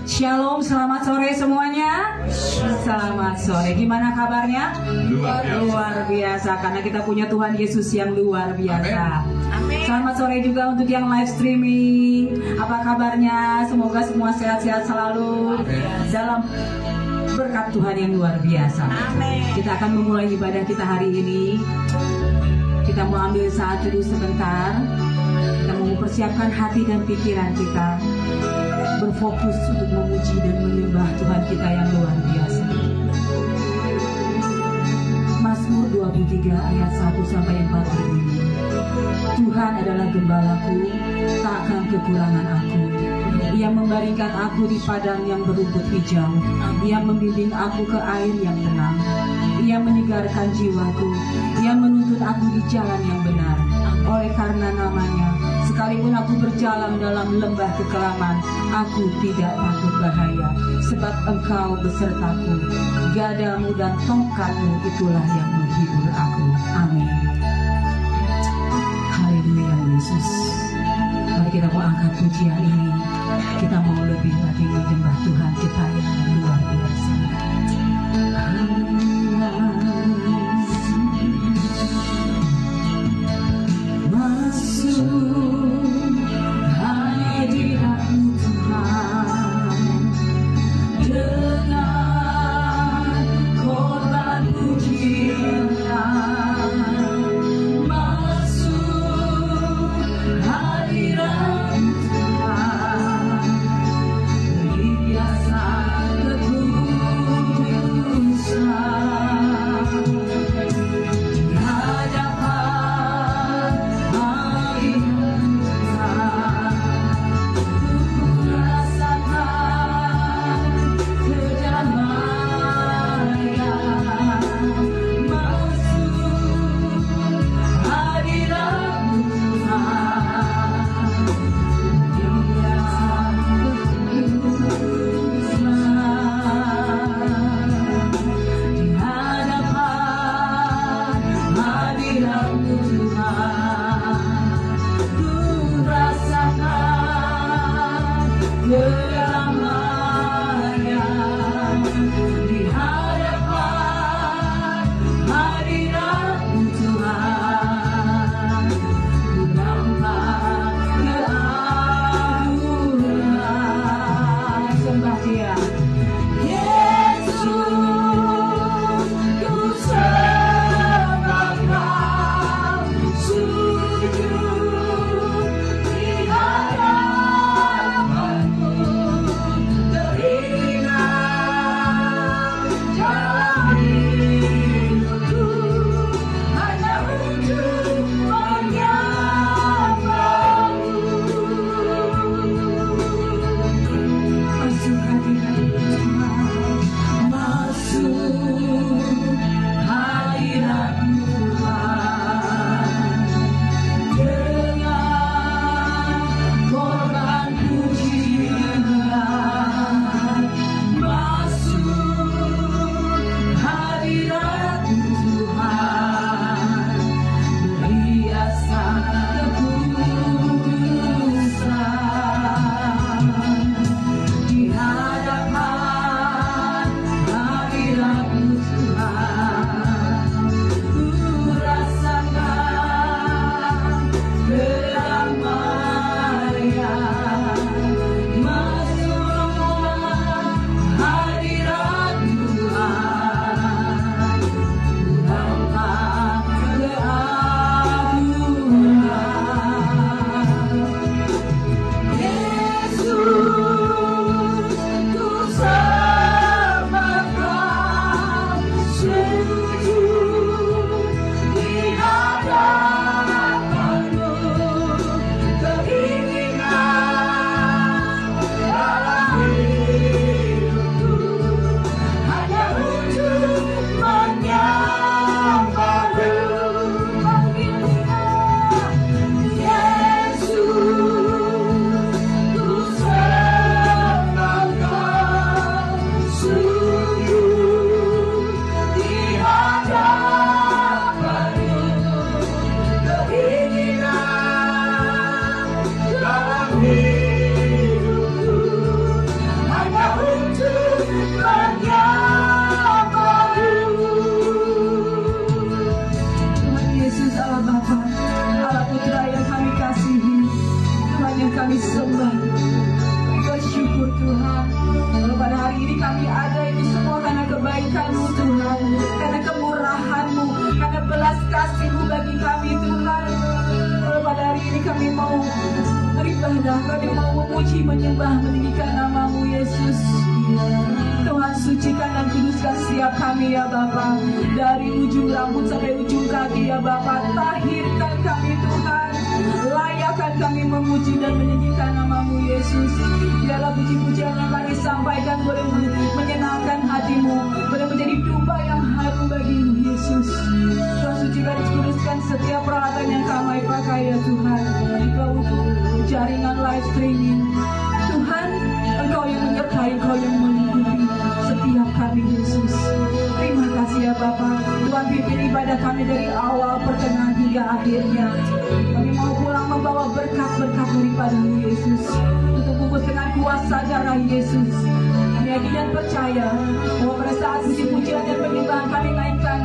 Shalom, selamat sore semuanya. Selamat sore. Gimana kabarnya? Luar biasa. Karena kita punya Tuhan Yesus yang luar biasa. Amin. Selamat sore juga untuk yang live streaming. Apa kabarnya? Semoga semua sehat-sehat selalu. Dalam berkat Tuhan yang luar biasa. Amin. Kita akan memulai ibadah kita hari ini. Kita mau ambil saat dulu sebentar. Kita mau mempersiapkan hati dan pikiran kita, berfokus untuk memuji dan menyembah Tuhan kita yang luar biasa. Mazmur 23 ayat 1 sampai 4 berbunyi, Tuhan adalah gembalaku, takkan kekurangan aku. Ia membaringkan aku di padang yang berumput hijau. Ia membimbing aku ke air yang tenang. Ia menyegarkan jiwaku. Ia menuntun aku di jalan yang benar. Oleh karena namanya, sekalipun aku berjalan dalam lembah kekelaman, aku tidak takut bahaya, sebab Engkau besertaku. Gadamu dan tongkatmu itulah yang menghibur aku. Amin. Haleluya Yesus. Mari kita mau angkat pujian ini. Kita mau lebih lagi menyembah Tuhan kita yang luar biasa. Masuk hadirat-Mu Tuhan dengan korban pujian. Masuk hadirat-Mu Tuhan, perhiasan kekudusan. Di hadapan sujud di hadapan-Mu. memuji, menyembah, meninggikan nama-Mu Yesus. Tuhan, sucikan dan kuduskan setiap kami ya Bapa, dari ujung rambut sampai ujung kaki ya Bapa. Tahirkan kami Tuhan, layakkan kami memuji dan meninggikan nama-Mu Yesus. Biarlah puji-pujian yang kami sampaikan boleh menyenangkan hati-Mu, boleh menjadi dupa yang harum bagi-Mu Yesus. Tuhan, sucikan dan kuduskan setiap peralatan yang kami pakai ya Tuhan, juga untuk jaringan live streaming. Tuhan, Engkau yang menyertai, Engkau yang mengikuti setiap kami Yesus. Terima kasih ya Bapa. Tuhan, pimpin ibadah kami dari awal, pertengahan hingga akhirnya. Kami mau pulang membawa berkat-berkat daripada-Mu Yesus, untuk bungkus dengan kuasa darah Yesus. Kami yakin dan percaya bahwa pada saat puji-pujian dan penyembahan kami naikkan,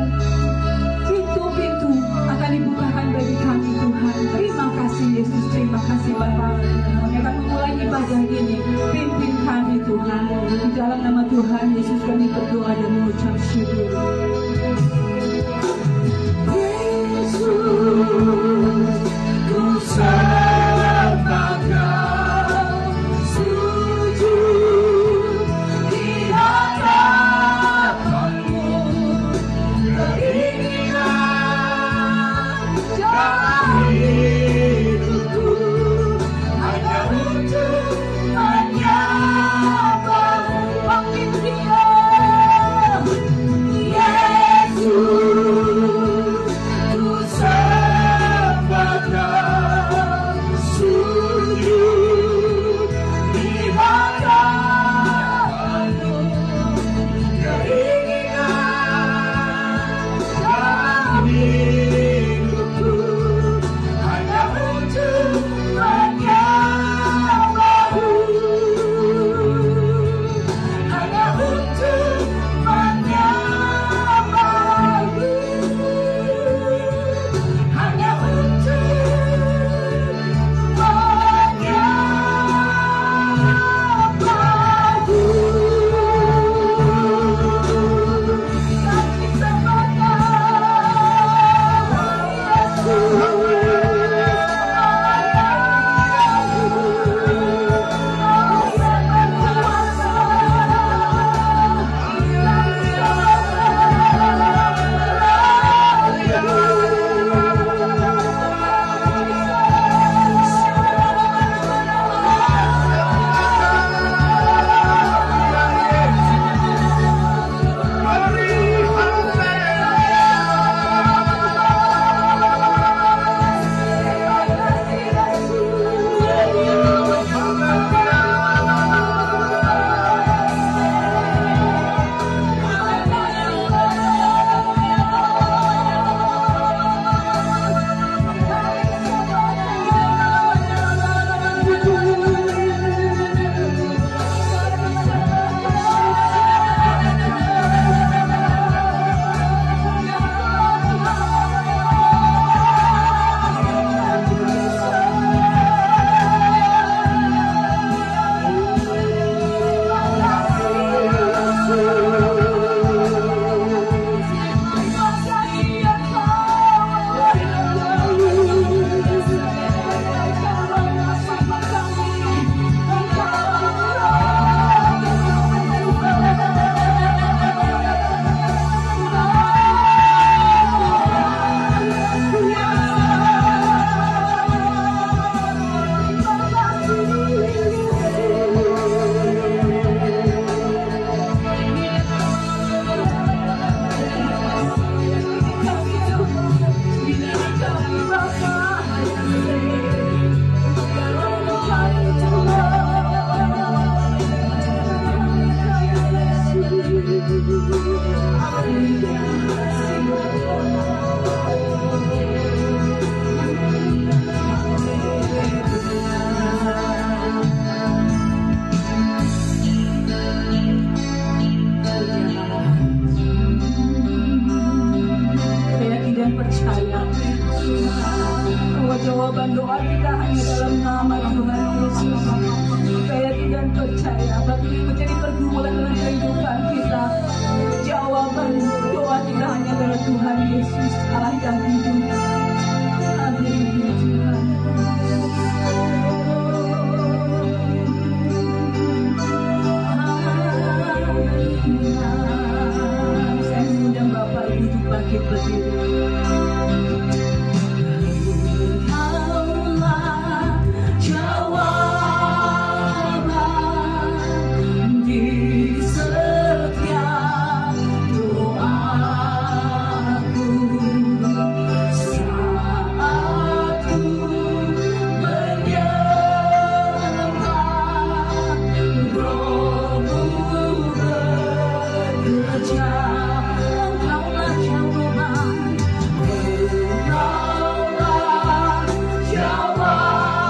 pintu-pintu akan dibukakan bagi kami Tuhan. Terima kasih Yesus, terima kasih Bapa. Kami akan memulai ibadah ini. Pimpin kami Tuhan. Di dalam nama Tuhan Yesus kami berdoa dan mengucap syukur. Yesus, ku sembah Kau, sujud di hadapan-Mu. Keinginan dalam hidupku hanya untuk menyembah-Mu. Panggil Dia, Yesus. Rohmu bekerja, Engkaulah jawaban, Engkaulah jawaban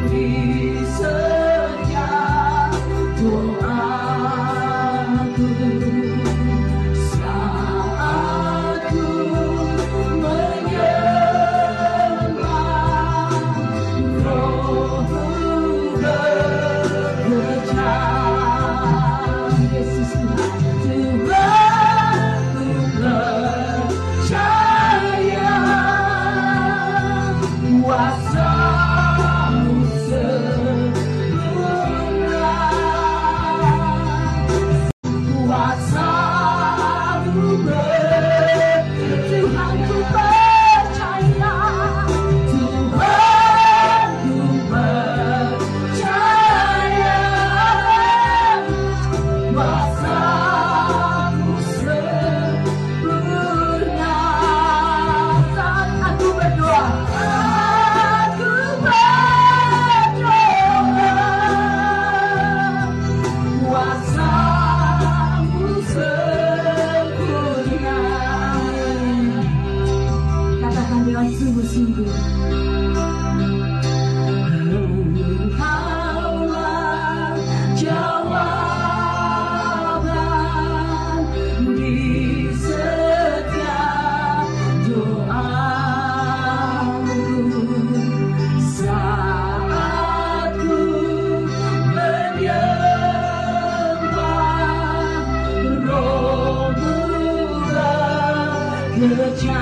di setiap doaku. Saat ku menyembah, Rohmu bekerja. Yesus Tuhan, Tuhan ku percaya kuasa-Mu sempurna, kuasa-Mu Tuhan ku percaya, Tuhan ku percaya kuasa-Mu sempurna. Saat aku berdoa, aku berdoa, kuasa-Mu sempurna. Katakan dengan sungguh-sungguh, Engkaulah jawaban di setiap doaku. Saat ku menyembah, Rohmu bekerja.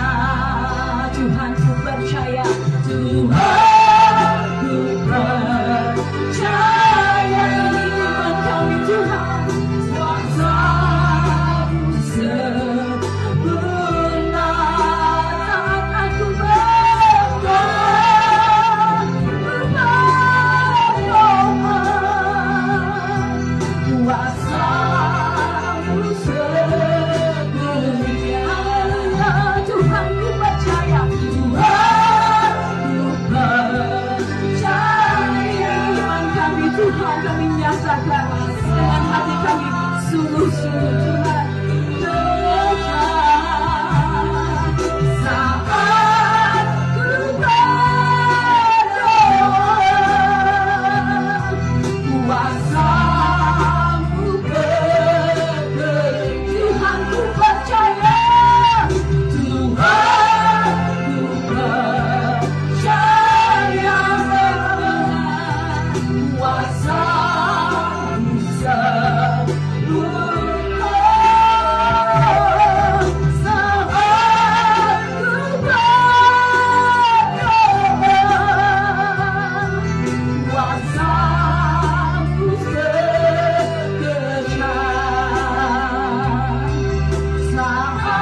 Tuhan ku percaya, Tuhan ku percaya, iman kami Tuhan, kuasa-Mu sempurna. Saat aku berdoa, kuasa-Mu sempurna. Tuhan ku percaya, Tuhan ku percaya, iman kami Tuhan, kami nyatakan dengan hati kami sungguh-sungguh Tuhan percaya. Saat ku berdoa, kuasa-Mu bekerja. Tuhan ku percaya, Tuhan ku percaya, kuasa-Mu sempurna. Saat ku berdoa, kuasa-Mu bekerja. Saat ku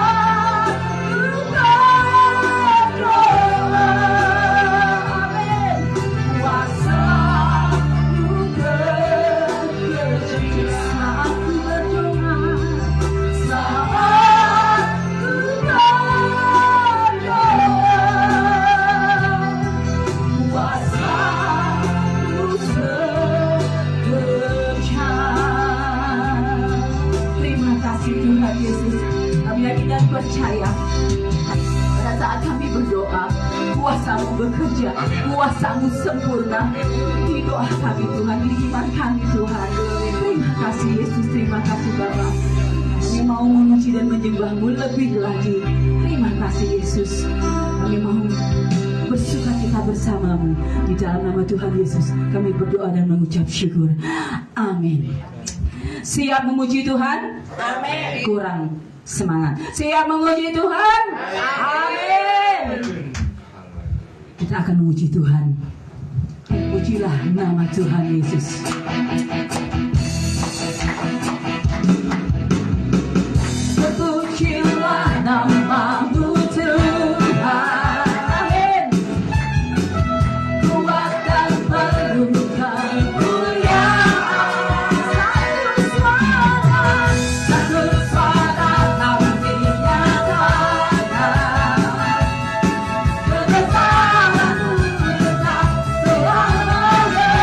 berdoa, amin, kuasa-Mu bekerja. Saat ku berdoa, saat ku berdoa, kuasa-Mu bekerja. Terima kasih Tuhan Yesus. Kami yakin dan percaya pada saat kami berdoa, kuasa-Mu bekerja, kuasa-Mu sempurna di doa kami Tuhan, di iman kami Tuhan. Terima kasih Yesus, terima kasih Bapa. Kami mau memuji dan menyembah-Mu lebih lagi. Terima kasih Yesus. Kami mau bersuka cita bersama-Mu. Di dalam nama Tuhan Yesus kami berdoa dan mengucap syukur. Amin. Siap memuji Tuhan? Amin. Kurang semangat. Siap memuji Tuhan? Amin. Kita akan memuji Tuhan. Pujilah nama Tuhan Yesus. Terpujilah nama-Mu Tuhan. Amin. Kuat dan penuh kemuliaan. Satu suara kami nyatakan, kebesaran-Mu tetap selamanya.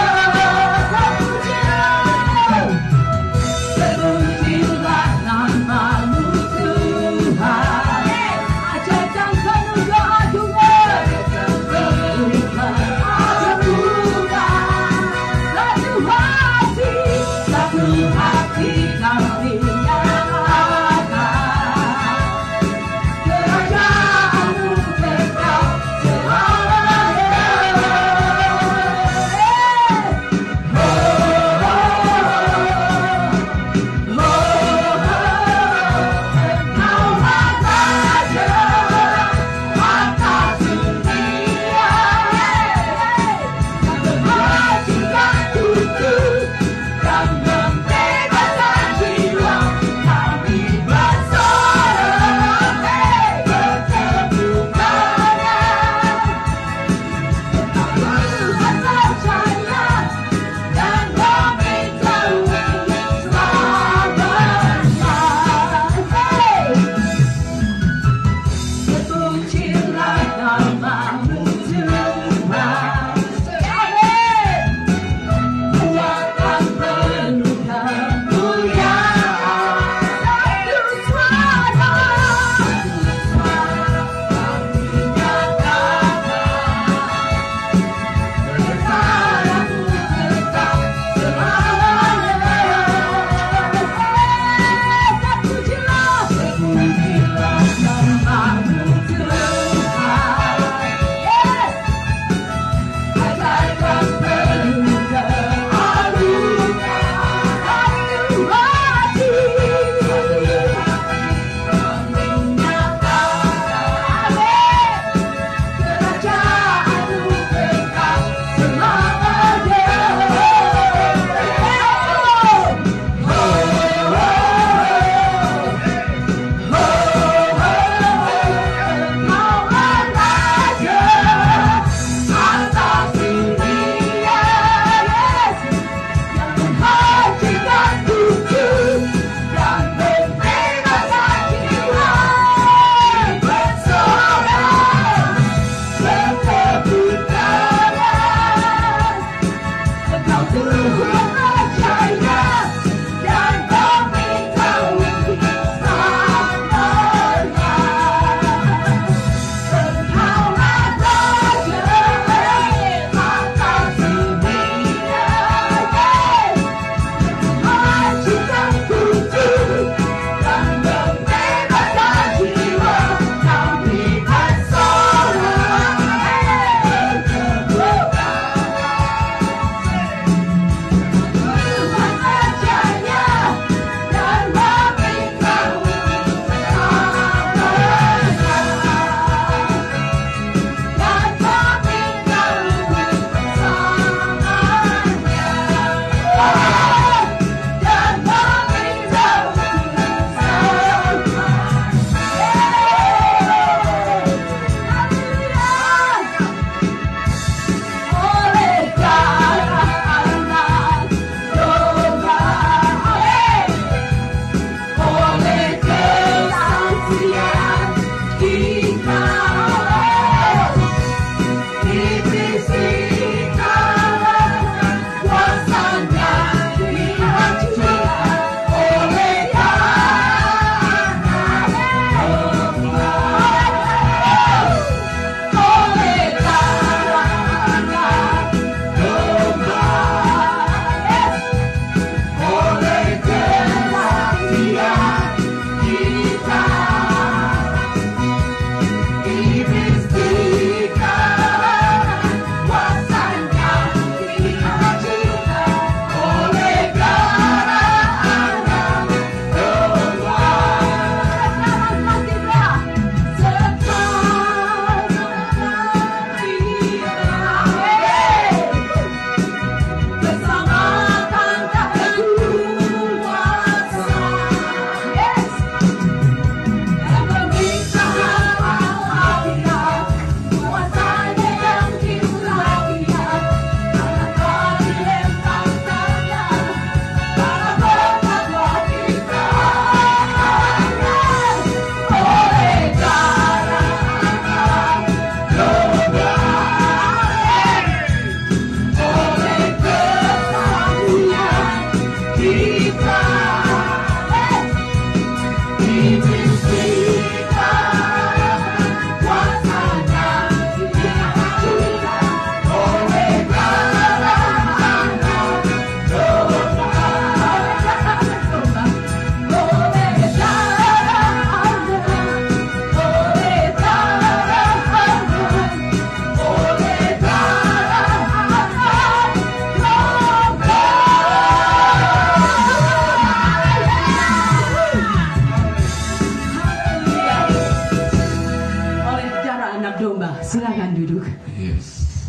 Silakan duduk. Yes.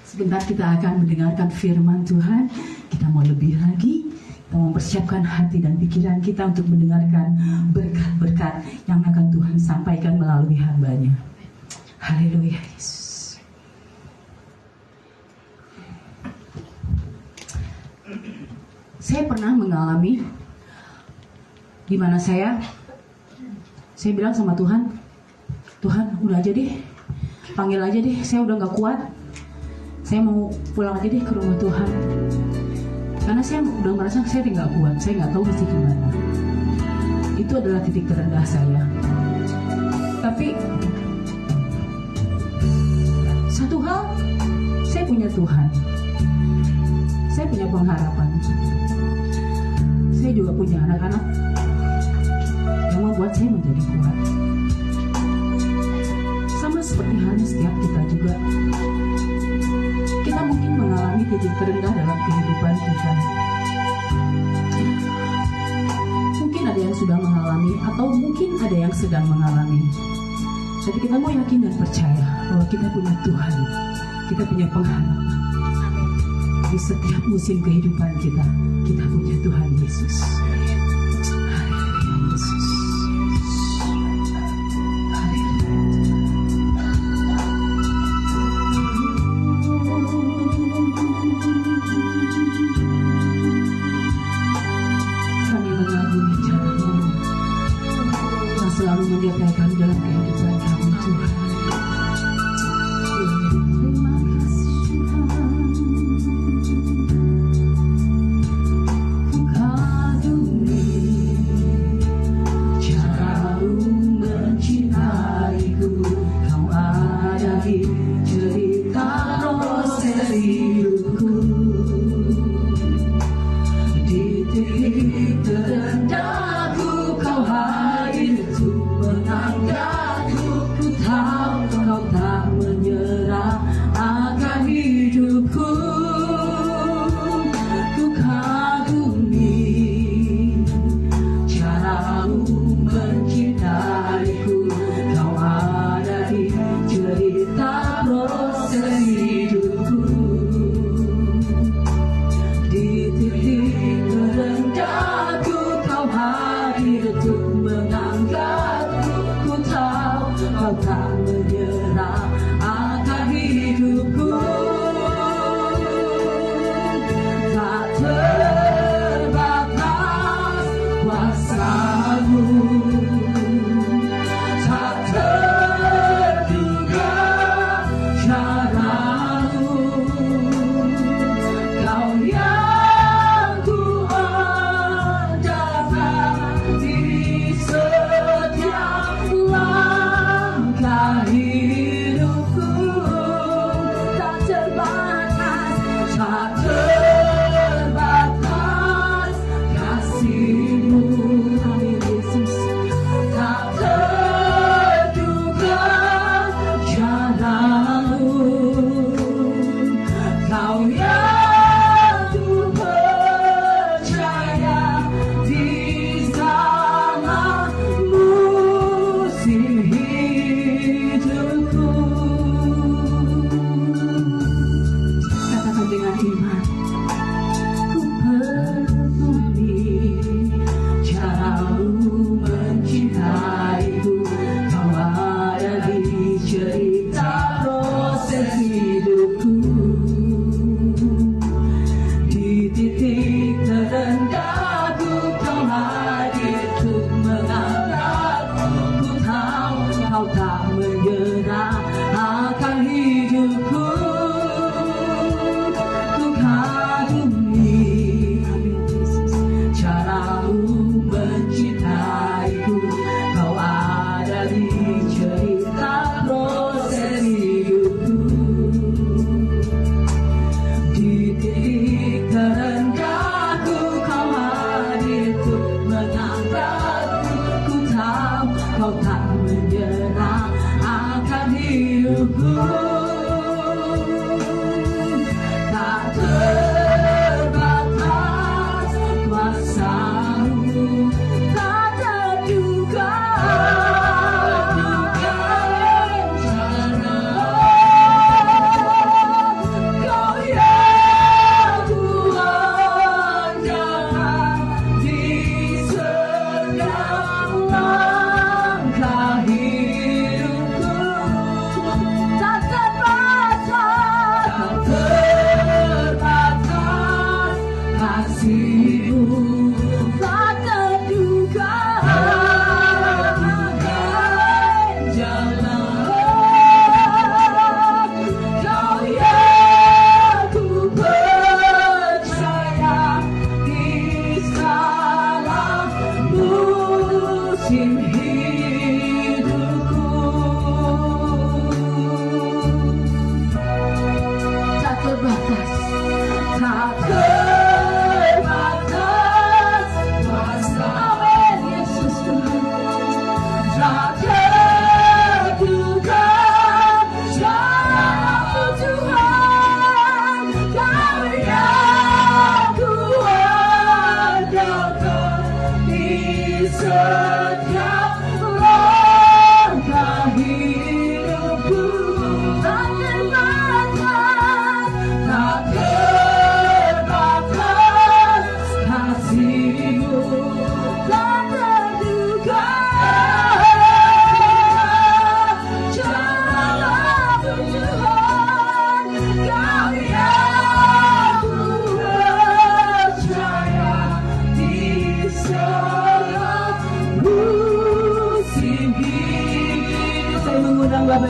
Sebentar kita akan mendengarkan firman Tuhan. Kita mau lebih lagi, kita mempersiapkan hati dan pikiran kita untuk mendengarkan berkat-berkat yang akan Tuhan sampaikan melalui hamba-Nya. Haleluya Yesus. Saya pernah mengalami di mana saya bilang sama Tuhan, Tuhan udah aja deh, panggil aja deh, saya udah gak kuat, saya mau pulang aja deh ke rumah Tuhan, karena saya udah merasa saya gak kuat, saya gak tahu mesti gimana. Itu adalah titik terendah saya. Tapi satu hal, saya punya Tuhan, saya punya pengharapan, saya juga punya anak-anak yang membuat saya menjadi kuat. Sama seperti halnya setiap kita juga, kita mungkin mengalami titik terendah dalam kehidupan kita. Mungkin ada yang sudah mengalami, atau mungkin ada yang sedang mengalami. Tapi kita mau yakin dan percaya bahwa kita punya Tuhan, kita punya pengharapan. Di setiap musim kehidupan kita, kita punya Tuhan Yesus. Haleluya Yesus. Menyertai kami dalam kehidupan kami Tuhan. Terima kasih Tuhan.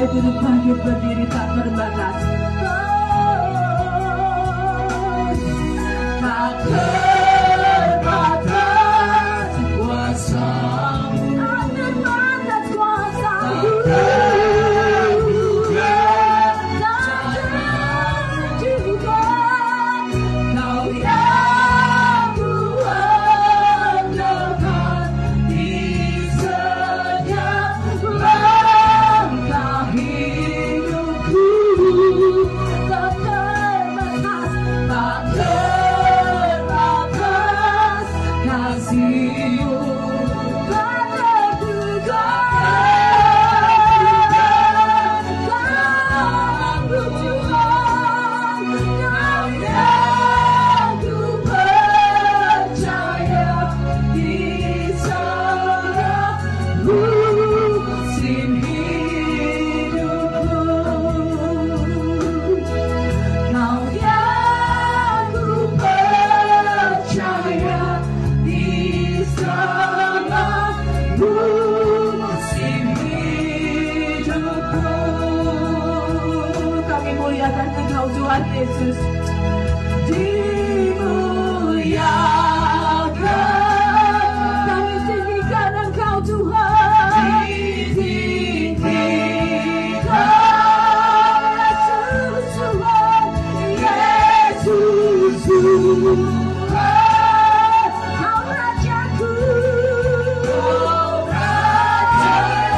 boleh duduk bangkit berdiri tak terbatas. Tak terbatas kuasa-Mu, tak terbatas kuasa-Mu. Tuhan Yesus, dimuliakan, kami tinggikan Engkau Tuhan, ditinggikan Yesus Tuhan, Yesus Tuhan, Kau Rajaku, Kau Rajaku.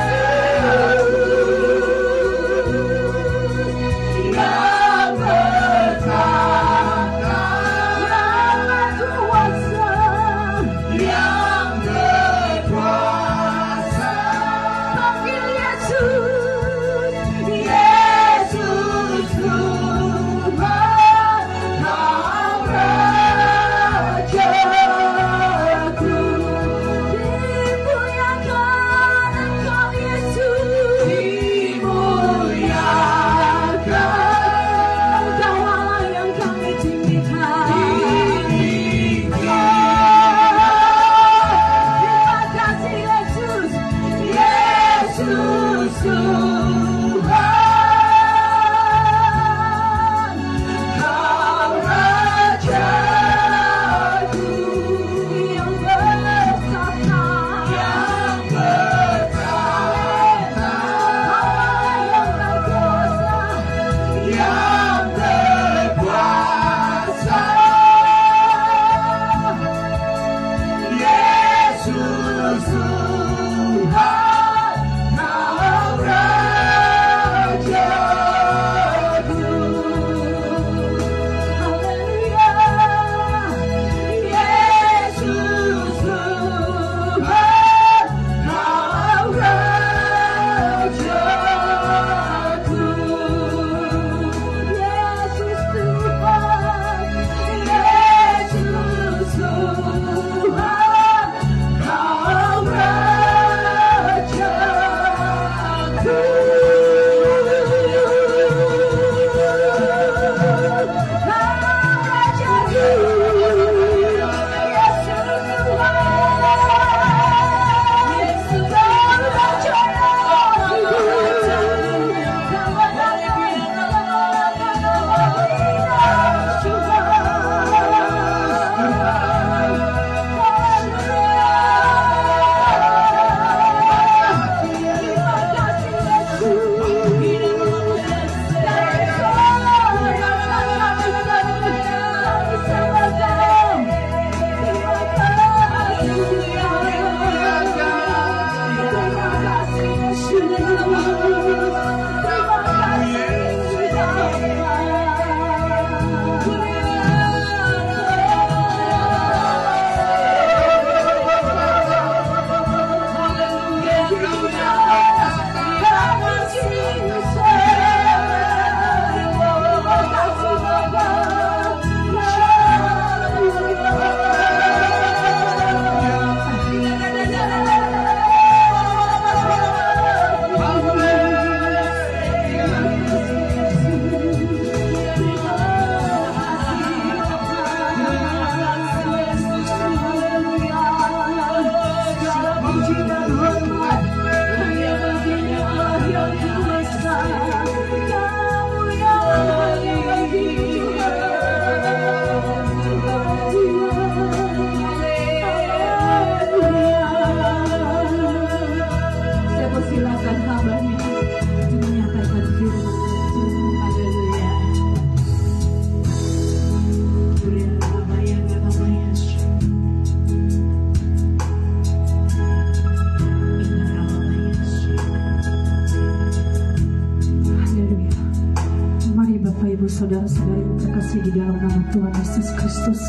saudara-saudari yang terkasih di dalam nama Tuhan Yesus Kristus,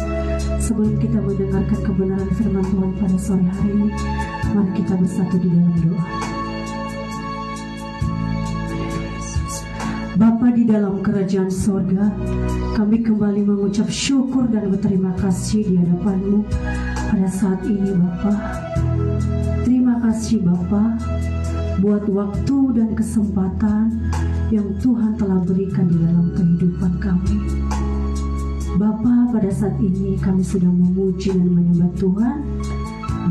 sebelum kita mendengarkan kebenaran firman Tuhan pada sore hari ini, mari kita bersatu di dalam doa. Bapa di dalam kerajaan sorga, kami kembali mengucap syukur dan berterima kasih di hadapan-Mu pada saat ini Bapa. Terima kasih Bapa buat waktu dan kesempatan yang Tuhan telah berikan di dalam kehidupan kami. Bapa, pada saat ini kami sudah memuji dan menyembah Tuhan,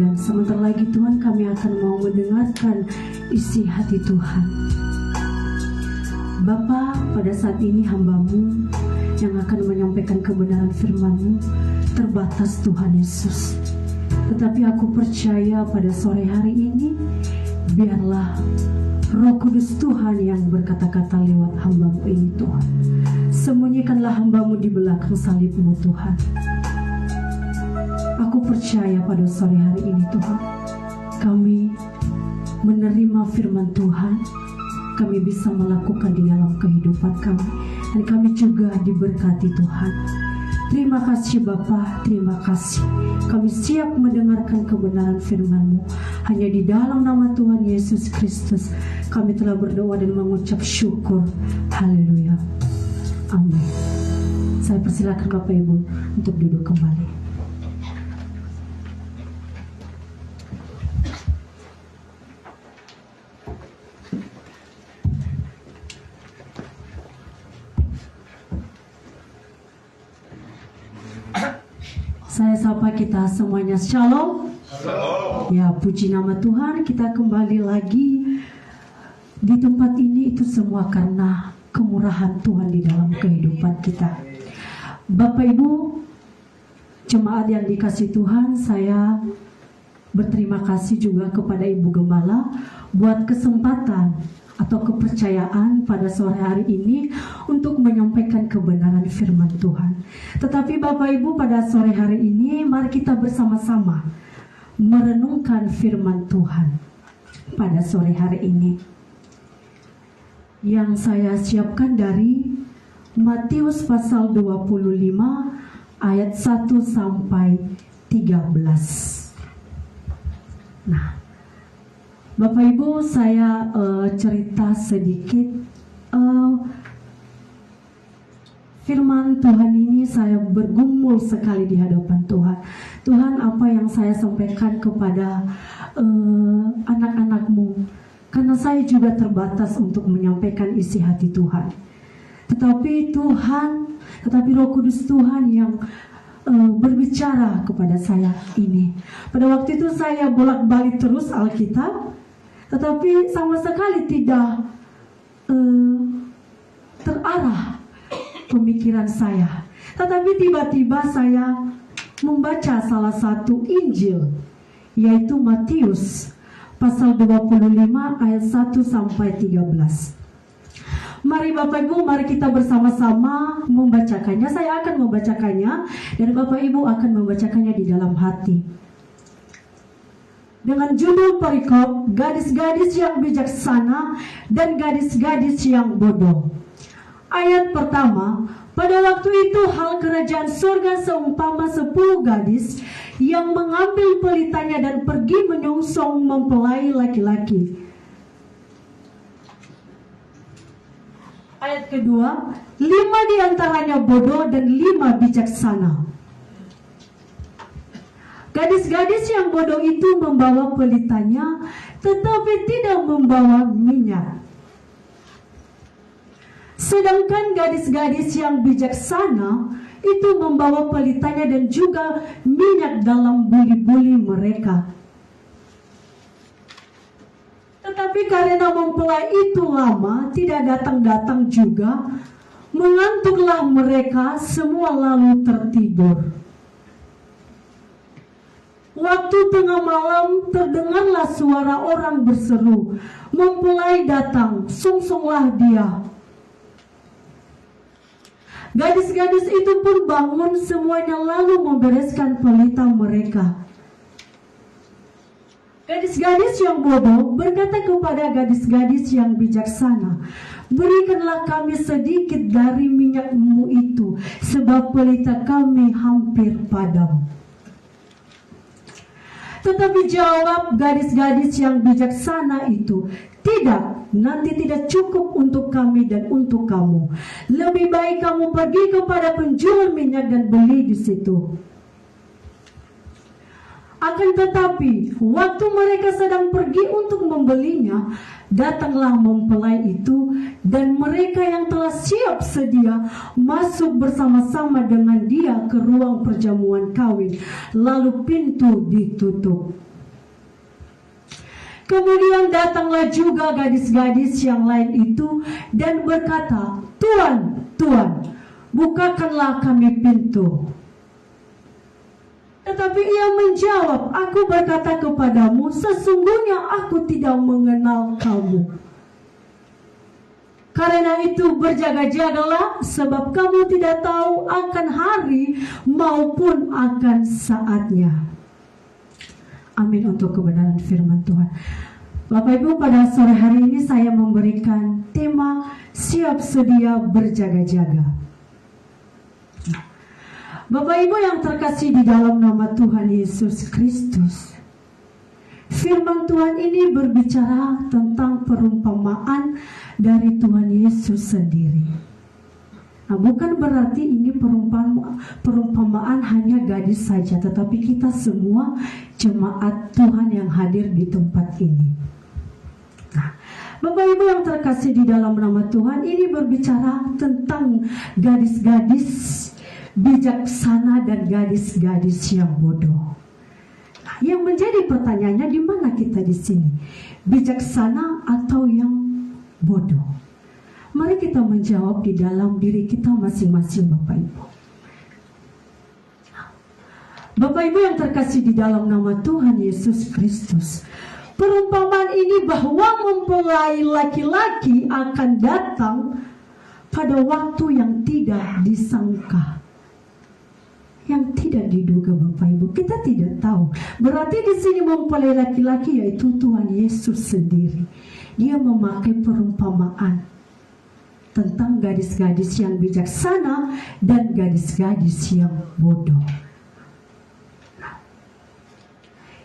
dan sebentar lagi Tuhan kami akan mau mendengarkan isi hati Tuhan. Bapa, pada saat ini hamba-Mu yang akan menyampaikan kebenaran firman-Mu terbatas Tuhan Yesus. Tetapi aku percaya pada sore hari ini, biarlah Roh Kudus Tuhan yang berkata-kata lewat hamba-Mu ini Tuhan. Sembunyikanlah hamba-Mu di belakang salib-Mu Tuhan. Aku percaya pada sore hari ini Tuhan, kami menerima firman Tuhan, kami bisa melakukan di dalam kehidupan kami, dan kami juga diberkati Tuhan. Terima kasih Bapa, terima kasih. Kami siap mendengarkan kebenaran firman-Mu. Hanya di dalam nama Tuhan Yesus Kristus kami telah berdoa dan mengucap syukur. Haleluya. Amin. Saya persilakan Bapak Ibu untuk duduk kembali. Saya sapa kita semuanya, shalom. Shalom. Ya, puji nama Tuhan, kita kembali lagi di tempat ini, itu semua karena kemurahan Tuhan di dalam kehidupan kita. Bapak Ibu jemaat yang dikasih Tuhan, saya berterima kasih juga kepada Ibu Gembala buat kesempatan atau kepercayaan pada sore hari ini untuk menyampaikan kebenaran firman Tuhan. Tetapi Bapak Ibu, pada sore hari ini mari kita bersama-sama merenungkan firman Tuhan pada sore hari ini, yang saya siapkan dari Matius pasal 25 ayat 1 sampai 13. Nah, Bapak Ibu, saya cerita sedikit. Firman Tuhan ini saya bergumul sekali di hadapan Tuhan. Tuhan, apa yang saya sampaikan kepada anak-anak-Mu? Karena saya juga terbatas untuk menyampaikan isi hati Tuhan. Tetapi Roh Kudus Tuhan yang berbicara kepada saya ini. Pada waktu itu saya bolak-balik terus Alkitab, tetapi sama sekali tidak terarah pemikiran saya. Tetapi tiba-tiba saya membaca salah satu Injil, yaitu Matius pasal 25 ayat 1 sampai 13. Mari Bapak Ibu, mari kita bersama-sama membacakannya. Saya akan membacakannya dan Bapak Ibu akan membacakannya di dalam hati. Dengan judul perikop, gadis-gadis yang bijaksana dan gadis-gadis yang bodoh. Ayat pertama, pada waktu itu hal kerajaan surga seumpama 10 gadis yang mengambil pelitanya dan pergi menyongsong mempelai laki-laki. Ayat kedua, 5 diantaranya bodoh dan 5 bijaksana. Gadis-gadis yang bodoh itu membawa pelitanya, tetapi tidak membawa minyak. Sedangkan gadis-gadis yang bijaksana itu membawa pelitanya dan juga minyak dalam buli-buli mereka. Tetapi karena mempelai itu lama, tidak datang-datang juga, mengantuklah mereka semua lalu tertidur. Waktu tengah malam terdengarlah suara orang berseru, "Mempelai datang, sungsunglah dia." Gadis-gadis itu pun bangun semuanya lalu membereskan pelita mereka. Gadis-gadis yang bodoh berkata kepada gadis-gadis yang bijaksana, Berikanlah kami sedikit dari minyak-Mu itu, sebab pelita kami hampir padam. Tetapi jawab gadis-gadis yang bijaksana itu, tidak, nanti tidak cukup untuk kami dan untuk kamu. Lebih baik kamu pergi kepada penjual minyak dan beli di situ. Akan tetapi, waktu mereka sedang pergi untuk membelinya, datanglah mempelai itu, dan mereka yang telah siap sedia masuk bersama-sama dengan dia ke ruang perjamuan kawin, lalu pintu ditutup. Kemudian datanglah juga gadis-gadis yang lain itu dan berkata, Tuan, Tuan, bukakanlah kami pintu. Tetapi ia menjawab, aku berkata kepadamu, sesungguhnya aku tidak mengenal kamu. Karena itu berjaga-jagalah, sebab kamu tidak tahu akan hari maupun akan saatnya. Amin untuk kebenaran firman Tuhan. Bapak Ibu, pada sore hari ini saya memberikan tema siap sedia berjaga-jaga. Bapak Ibu yang terkasih di dalam nama Tuhan Yesus Kristus, firman Tuhan ini berbicara tentang perumpamaan dari Tuhan Yesus sendiri. Nah, bukan berarti ini perumpamaan hanya gadis saja, tetapi kita semua jemaat Tuhan yang hadir di tempat ini. Nah, Bapak Ibu yang terkasih di dalam nama Tuhan, ini berbicara tentang gadis-gadis bijaksana dan gadis-gadis yang bodoh. Nah, yang menjadi pertanyaannya, di mana kita di sini? Bijaksana atau yang bodoh? Mari kita menjawab di dalam diri kita masing-masing, Bapak Ibu. Bapak Ibu yang terkasih di dalam nama Tuhan Yesus Kristus, perumpamaan ini bahwa mempelai laki-laki akan datang pada waktu yang tidak disangka, yang tidak diduga, Bapak Ibu. Kita tidak tahu. Berarti di sini mempelai laki-laki yaitu Tuhan Yesus sendiri. Dia memakai perumpamaan tentang gadis-gadis yang bijaksana dan gadis-gadis yang bodoh.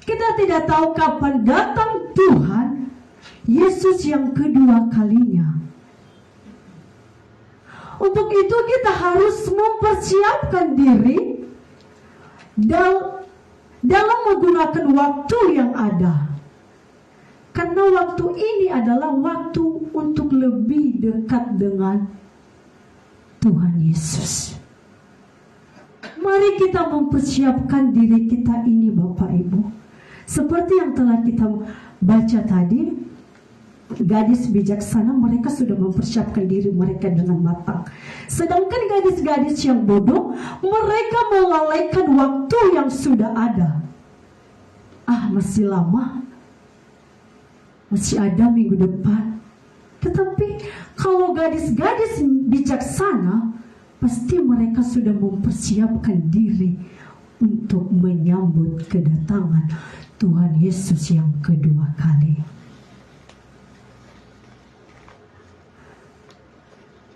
Kita tidak tahu kapan datang Tuhan Yesus yang kedua kalinya. Untuk itu kita harus mempersiapkan diri dalam menggunakan waktu yang ada. Karena waktu ini adalah waktu untuk lebih dekat dengan Tuhan Yesus. Mari kita mempersiapkan diri kita ini, Bapak Ibu. Seperti yang telah kita baca tadi, gadis bijaksana mereka sudah mempersiapkan diri mereka dengan matang. Sedangkan gadis-gadis yang bodoh, mereka melalaikan waktu yang sudah ada. Masih lama, masih ada minggu depan. Tetapi kalau gadis-gadis bijaksana, pasti mereka sudah mempersiapkan diri untuk menyambut kedatangan Tuhan Yesus yang kedua kali.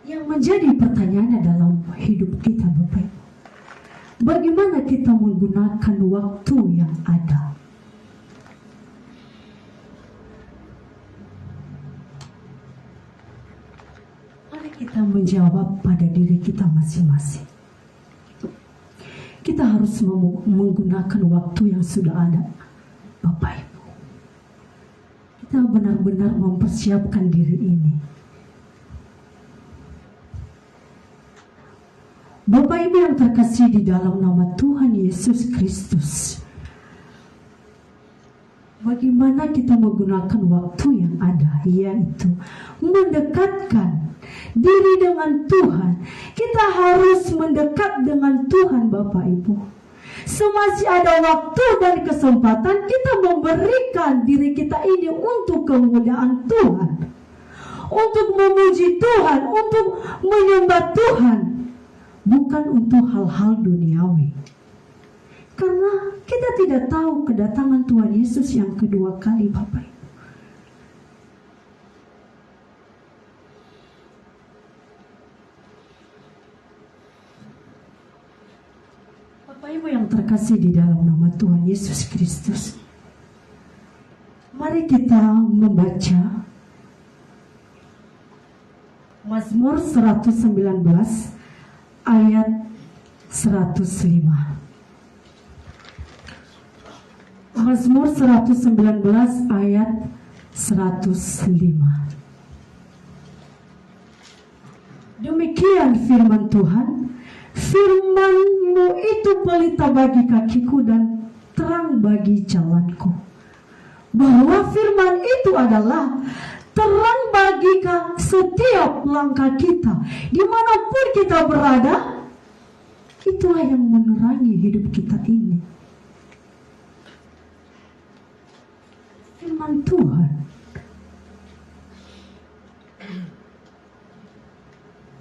Yang menjadi pertanyaan dalam hidup kita, Bapak Ibu, bagaimana kita menggunakan waktu yang ada? Mari kita menjawab pada diri kita masing-masing. Kita harus menggunakan waktu yang sudah ada, Bapak Ibu. Kita benar-benar mempersiapkan diri ini. Bapak Ibu yang terkasih di dalam nama Tuhan Yesus Kristus, bagaimana kita menggunakan waktu yang ada, yaitu mendekatkan diri dengan Tuhan. Kita harus mendekat dengan Tuhan, Bapak Ibu. Semasih ada waktu dan kesempatan, kita memberikan diri kita ini untuk kemuliaan Tuhan, untuk memuji Tuhan, untuk menyembah Tuhan, bukan untuk hal-hal duniawi. Karena kita tidak tahu kedatangan Tuhan Yesus yang kedua kali, Bapak Ibu. Bapak Ibu yang terkasih di dalam nama Tuhan Yesus Kristus, mari kita membaca Mazmur 119 ayat 105. Mazmur 119 ayat 105. Demikian firman Tuhan, firman-Mu itu pelita bagi kakiku dan terang bagi jalanku. Bahwa firman itu adalah terang bagi setiap langkah kita, dimanapun kita berada. Itulah yang menerangi hidup kita ini. Firman Tuhan.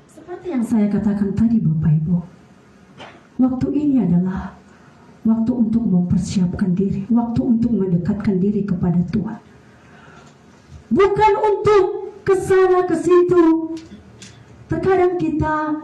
Seperti yang saya katakan tadi Bapak Ibu, waktu ini adalah waktu untuk mempersiapkan diri, waktu untuk mendekatkan diri kepada Tuhan. Bukan untuk kesana ke situ. Terkadang kita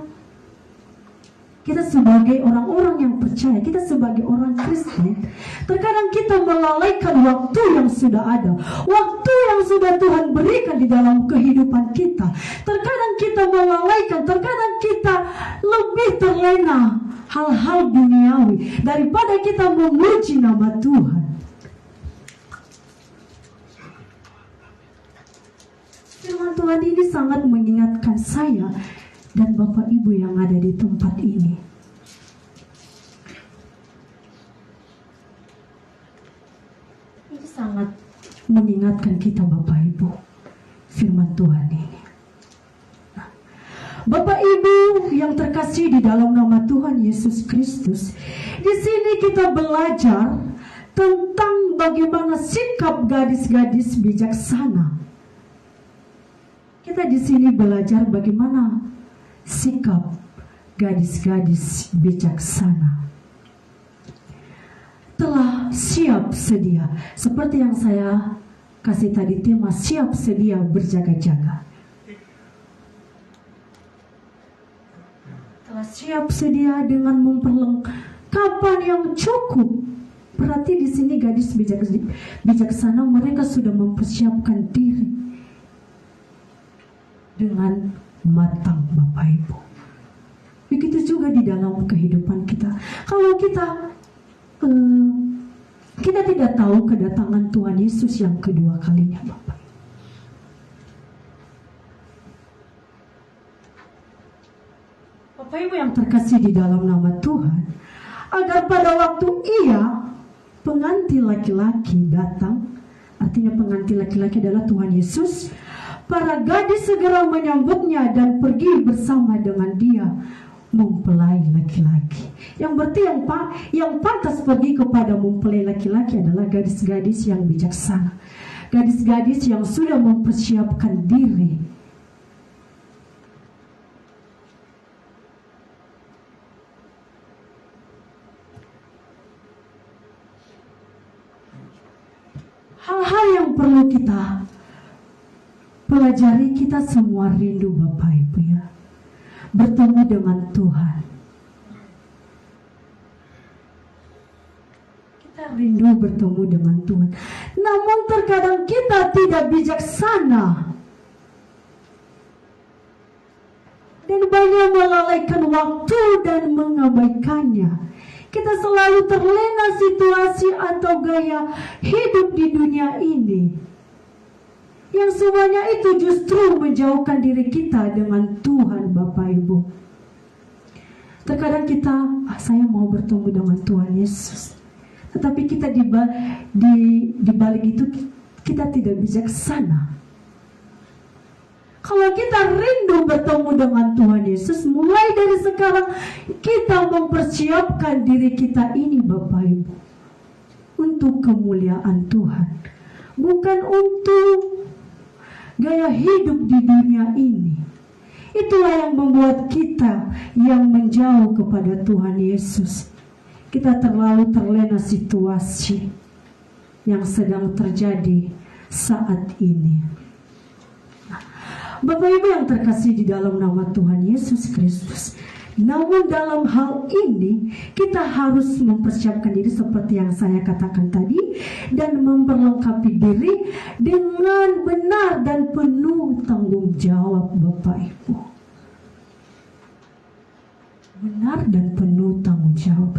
sebagai orang-orang yang percaya, kita sebagai orang Kristen, terkadang kita melalaikan waktu yang sudah ada, waktu yang sudah Tuhan berikan di dalam kehidupan kita. Terkadang kita melalaikan, terkadang kita lebih terlena hal-hal duniawi daripada kita memuji nama Tuhan. Firman Tuhan ini sangat mengingatkan saya dan Bapak Ibu yang ada di tempat ini. Ini sangat mengingatkan kita Bapak Ibu, firman Tuhan ini. Bapak Ibu yang terkasih di dalam nama Tuhan Yesus Kristus, di sini kita belajar tentang bagaimana sikap gadis-gadis bijaksana. Kita di sini belajar bagaimana sikap gadis-gadis bijaksana. Telah siap sedia, seperti yang saya kasih tadi tema, siap sedia berjaga-jaga. Telah siap sedia dengan memperlengkapan yang cukup. Berarti di sini gadis bijaksana, mereka sudah mempersiapkan diri dengan matang Bapak Ibu. Begitu juga di dalam kehidupan kita. Kalau kita tidak tahu kedatangan Tuhan Yesus yang kedua kalinya Bapak. Bapak Ibu yang terkasih di dalam nama Tuhan, agar pada waktu Ia pengantin laki-laki datang, artinya pengantin laki-laki adalah Tuhan Yesus, para gadis segera menyambutnya dan pergi bersama dengan dia mempelai laki-laki. Yang berarti yang pantas pergi kepada mempelai laki-laki adalah gadis-gadis yang bijaksana, gadis-gadis yang sudah mempersiapkan diri. Hal-hal yang perlu kita pelajari, kita semua rindu Bapak Ibu ya, bertemu dengan Tuhan. Kita rindu bertemu dengan Tuhan. Namun terkadang kita tidak bijaksana dan banyak melalaikan waktu dan mengabaikannya. Kita selalu terlena situasi atau gaya hidup di dunia ini, yang semuanya itu justru menjauhkan diri kita dengan Tuhan Bapak Ibu. Terkadang kita, saya mau bertemu dengan Tuhan Yesus, tetapi kita di balik itu kita tidak bijaksana. Kalau kita rindu bertemu dengan Tuhan Yesus, mulai dari sekarang kita mempersiapkan diri kita ini Bapak Ibu untuk kemuliaan Tuhan, bukan untuk gaya hidup di dunia ini. Itulah yang membuat kita yang menjauh kepada Tuhan Yesus. Kita terlalu terlena situasi yang sedang terjadi saat ini. Bapak Ibu yang terkasih di dalam nama Tuhan Yesus Kristus, Namun dalam hal ini kita harus mempersiapkan diri seperti yang saya katakan tadi, dan memperlengkapi diri dengan benar dan penuh tanggung jawab, Bapak Ibu. Benar dan penuh tanggung jawab.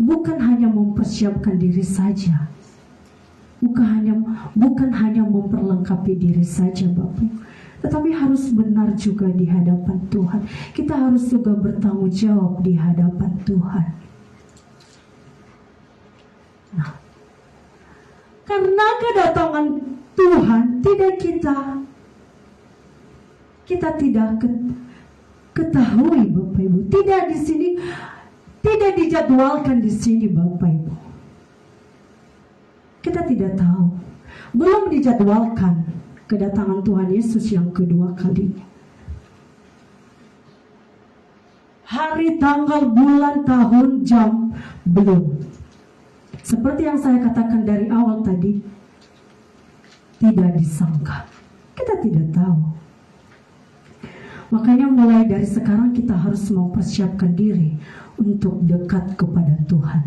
Bukan hanya mempersiapkan diri saja. Bukan hanya memperlengkapi diri saja, Bapak. Tetapi harus benar juga di hadapan Tuhan. Kita harus juga bertanggung jawab di hadapan Tuhan. Nah, karena kedatangan Tuhan kita tidak ketahui, Bapak Ibu. Tidak di sini, tidak dijadwalkan di sini, Bapak Ibu. Kita tidak tahu. Belum dijadwalkan kedatangan Tuhan Yesus yang kedua kalinya. Hari, tanggal, bulan, tahun, jam belum. Seperti yang saya katakan dari awal tadi, tidak disangka. Kita tidak tahu. Makanya mulai dari sekarang kita harus mempersiapkan diri untuk dekat kepada Tuhan.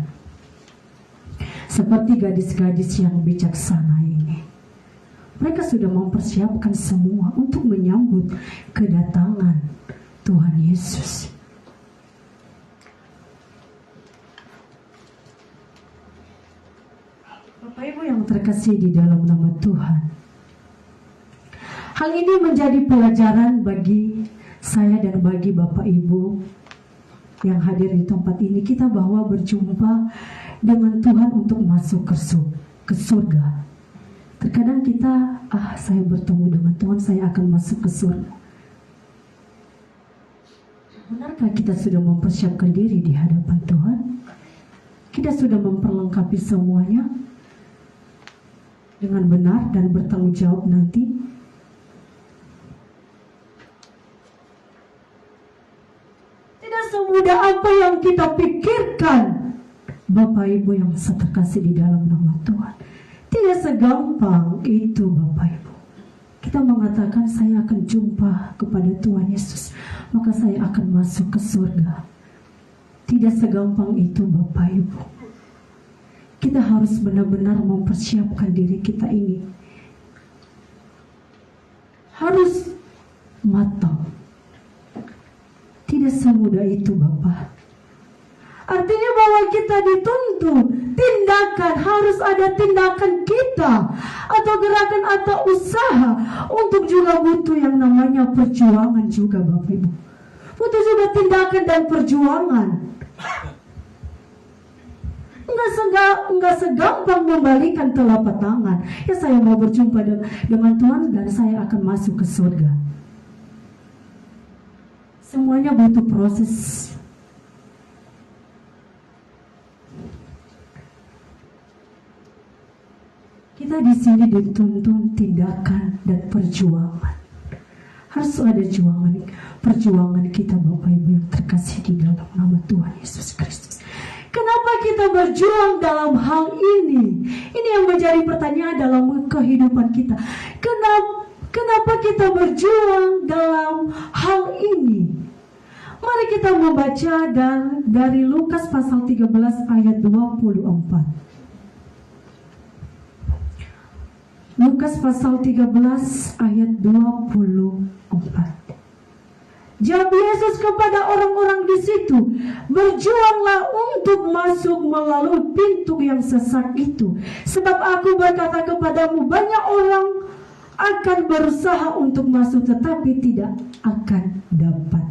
Seperti gadis-gadis yang bijaksana ini. Mereka sudah mempersiapkan semua untuk menyambut kedatangan Tuhan Yesus. Bapak Ibu yang terkasih di dalam nama Tuhan, hal ini menjadi pelajaran bagi saya dan bagi Bapak Ibu yang hadir di tempat ini, kita bahwa berjumpa dengan Tuhan untuk masuk ke surga. Terkadang kita, saya bertemu dengan Tuhan, saya akan masuk ke surga. Benarkah kita sudah mempersiapkan diri di hadapan Tuhan? Kita sudah memperlengkapi semuanya dengan benar dan bertanggung jawab nanti? Tidak semudah apa yang kita pikirkan, Bapak Ibu yang terkasih di dalam nama Tuhan. Tidak segampang itu, Bapak Ibu. Kita mengatakan saya akan jumpa kepada Tuhan Yesus, maka saya akan masuk ke surga. Tidak segampang itu, Bapak Ibu. Kita harus benar-benar mempersiapkan diri kita ini. Harus matang. Tidak semudah itu, Bapak. Artinya bahwa kita dituntut tindakan, harus ada tindakan kita atau gerakan atau usaha untuk juga butuh yang namanya perjuangan juga, Bapak Ibu. Butuh juga tindakan dan perjuangan. Enggak segampang membalikan telapak tangan. Ya, saya mau berjumpa dengan Tuhan dan saya akan masuk ke surga. Semuanya butuh proses. Kita di sini dituntun tindakan dan perjuangan. Harus ada perjuangan kita, Bapak Ibu yang terkasih di dalam nama Tuhan Yesus Kristus. Kenapa kita berjuang dalam hal ini? Ini yang menjadi pertanyaan dalam kehidupan kita. Kenapa kita berjuang dalam hal ini? Mari kita membaca dari Lukas pasal 13 ayat 24. Lukas pasal 13 ayat 24. Jawab Yesus kepada orang-orang di situ, berjuanglah untuk masuk melalui pintu yang sesak itu. Sebab aku berkata kepadamu, banyak orang akan berusaha untuk masuk tetapi tidak akan dapat.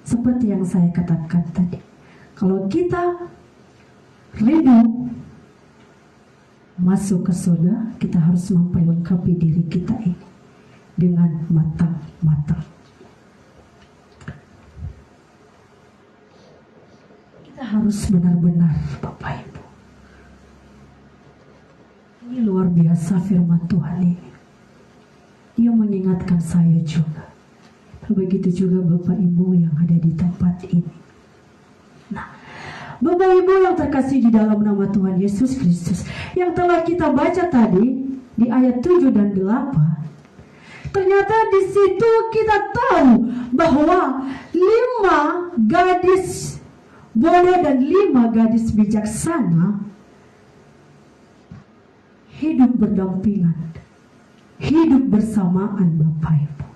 Seperti yang saya katakan tadi, kalau kita rindu masuk ke surga, kita harus memperlengkapi diri kita ini dengan matang-matang. Kita harus benar-benar, Bapak Ibu. Ini luar biasa firman Tuhan ini. Dia mengingatkan saya juga. Begitu juga Bapak Ibu yang ada di tempat ini. Nah, Bapak Ibu yang terkasih di dalam nama Tuhan Yesus Kristus, yang telah kita baca tadi di ayat 7 dan 8, Ternyata di situ kita tahu bahwa 5 gadis bodoh dan 5 gadis bijaksana hidup berdampingan, hidup bersamaan, Bapak Ibu.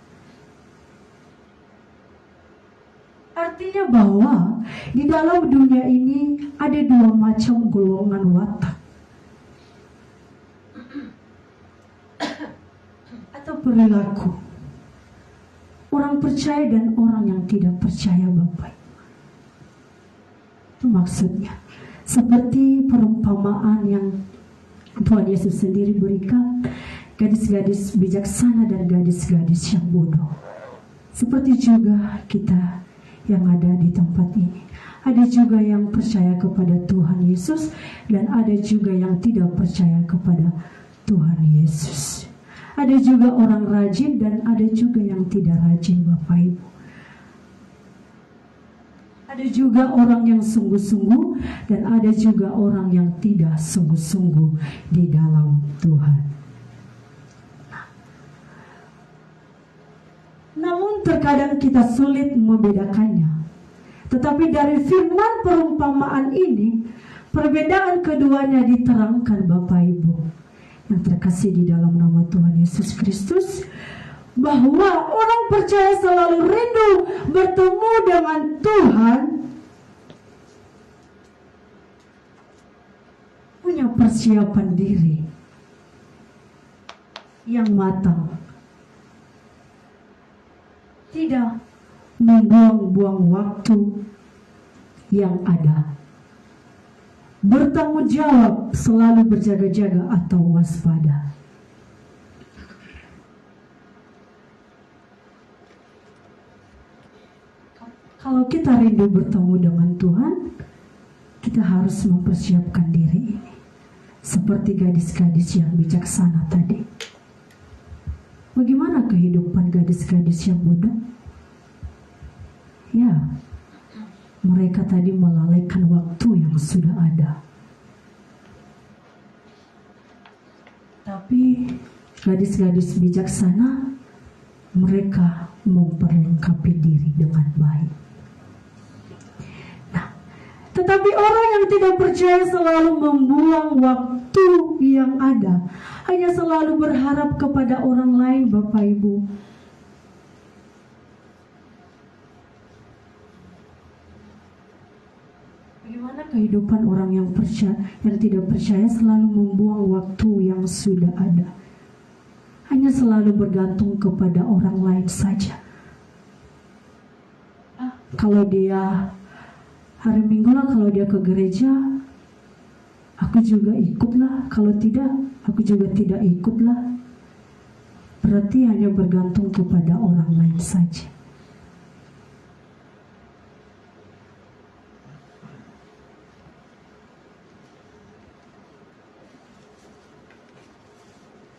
Artinya bahwa di dalam dunia ini ada 2 macam golongan watak atau perilaku. Orang percaya dan orang yang tidak percaya, Bapak Ibu. Itu maksudnya. Seperti perumpamaan yang Tuhan Yesus sendiri berikan, gadis-gadis bijaksana dan gadis-gadis yang bodoh. Seperti juga kita yang ada di tempat ini. Ada juga yang percaya kepada Tuhan Yesus dan ada juga yang tidak percaya kepada Tuhan Yesus. Ada juga orang rajin dan ada juga yang tidak rajin, Bapak Ibu. Ada juga orang yang sungguh-sungguh dan ada juga orang yang tidak sungguh-sungguh di dalam Tuhan. Namun terkadang kita sulit membedakannya. Tetapi dari firman perumpamaan ini, perbedaan keduanya diterangkan, Bapak Ibu yang terkasih di dalam nama Tuhan Yesus Kristus, bahwa orang percaya selalu rindu bertemu dengan Tuhan, punya persiapan diri yang matang, tidak membuang-buang waktu yang ada, bertanggung jawab, selalu berjaga-jaga atau waspada. Kalau kita rindu bertemu dengan Tuhan, kita harus mempersiapkan diri ini. Seperti gadis-gadis yang bijaksana tadi. Bagaimana kehidupan gadis-gadis yang bodoh? Ya, mereka tadi melalaikan waktu yang sudah ada. Tapi gadis-gadis bijaksana, mereka memperlengkapi diri dengan baik. Tetapi orang yang tidak percaya selalu membuang waktu yang ada, hanya selalu berharap kepada orang lain, Bapak Ibu. Bagaimana kehidupan orang yang tidak percaya selalu membuang waktu yang sudah ada, hanya selalu bergantung kepada orang lain saja. Kalau dia hari Minggu lah, kalau dia ke gereja, aku juga ikutlah. Kalau tidak, aku juga tidak ikutlah. Berarti hanya bergantung kepada orang lain saja.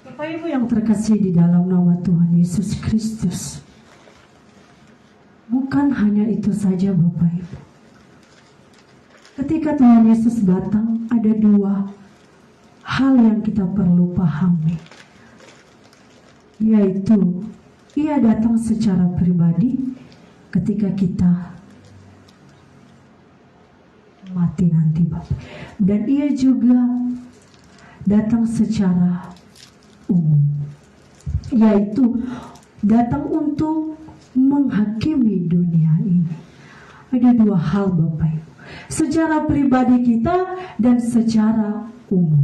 Bapak Ibu yang terkasih di dalam nama Tuhan Yesus Kristus, bukan hanya itu saja, Bapak Ibu. Ketika Tuhan Yesus datang, ada 2 hal yang kita perlu pahami, yaitu Ia datang secara pribadi ketika kita mati nanti, Bapak. Dan Ia juga datang secara umum, yaitu datang untuk menghakimi dunia ini. Ada 2 hal, Bapak Ibu. Secara pribadi kita dan secara umum.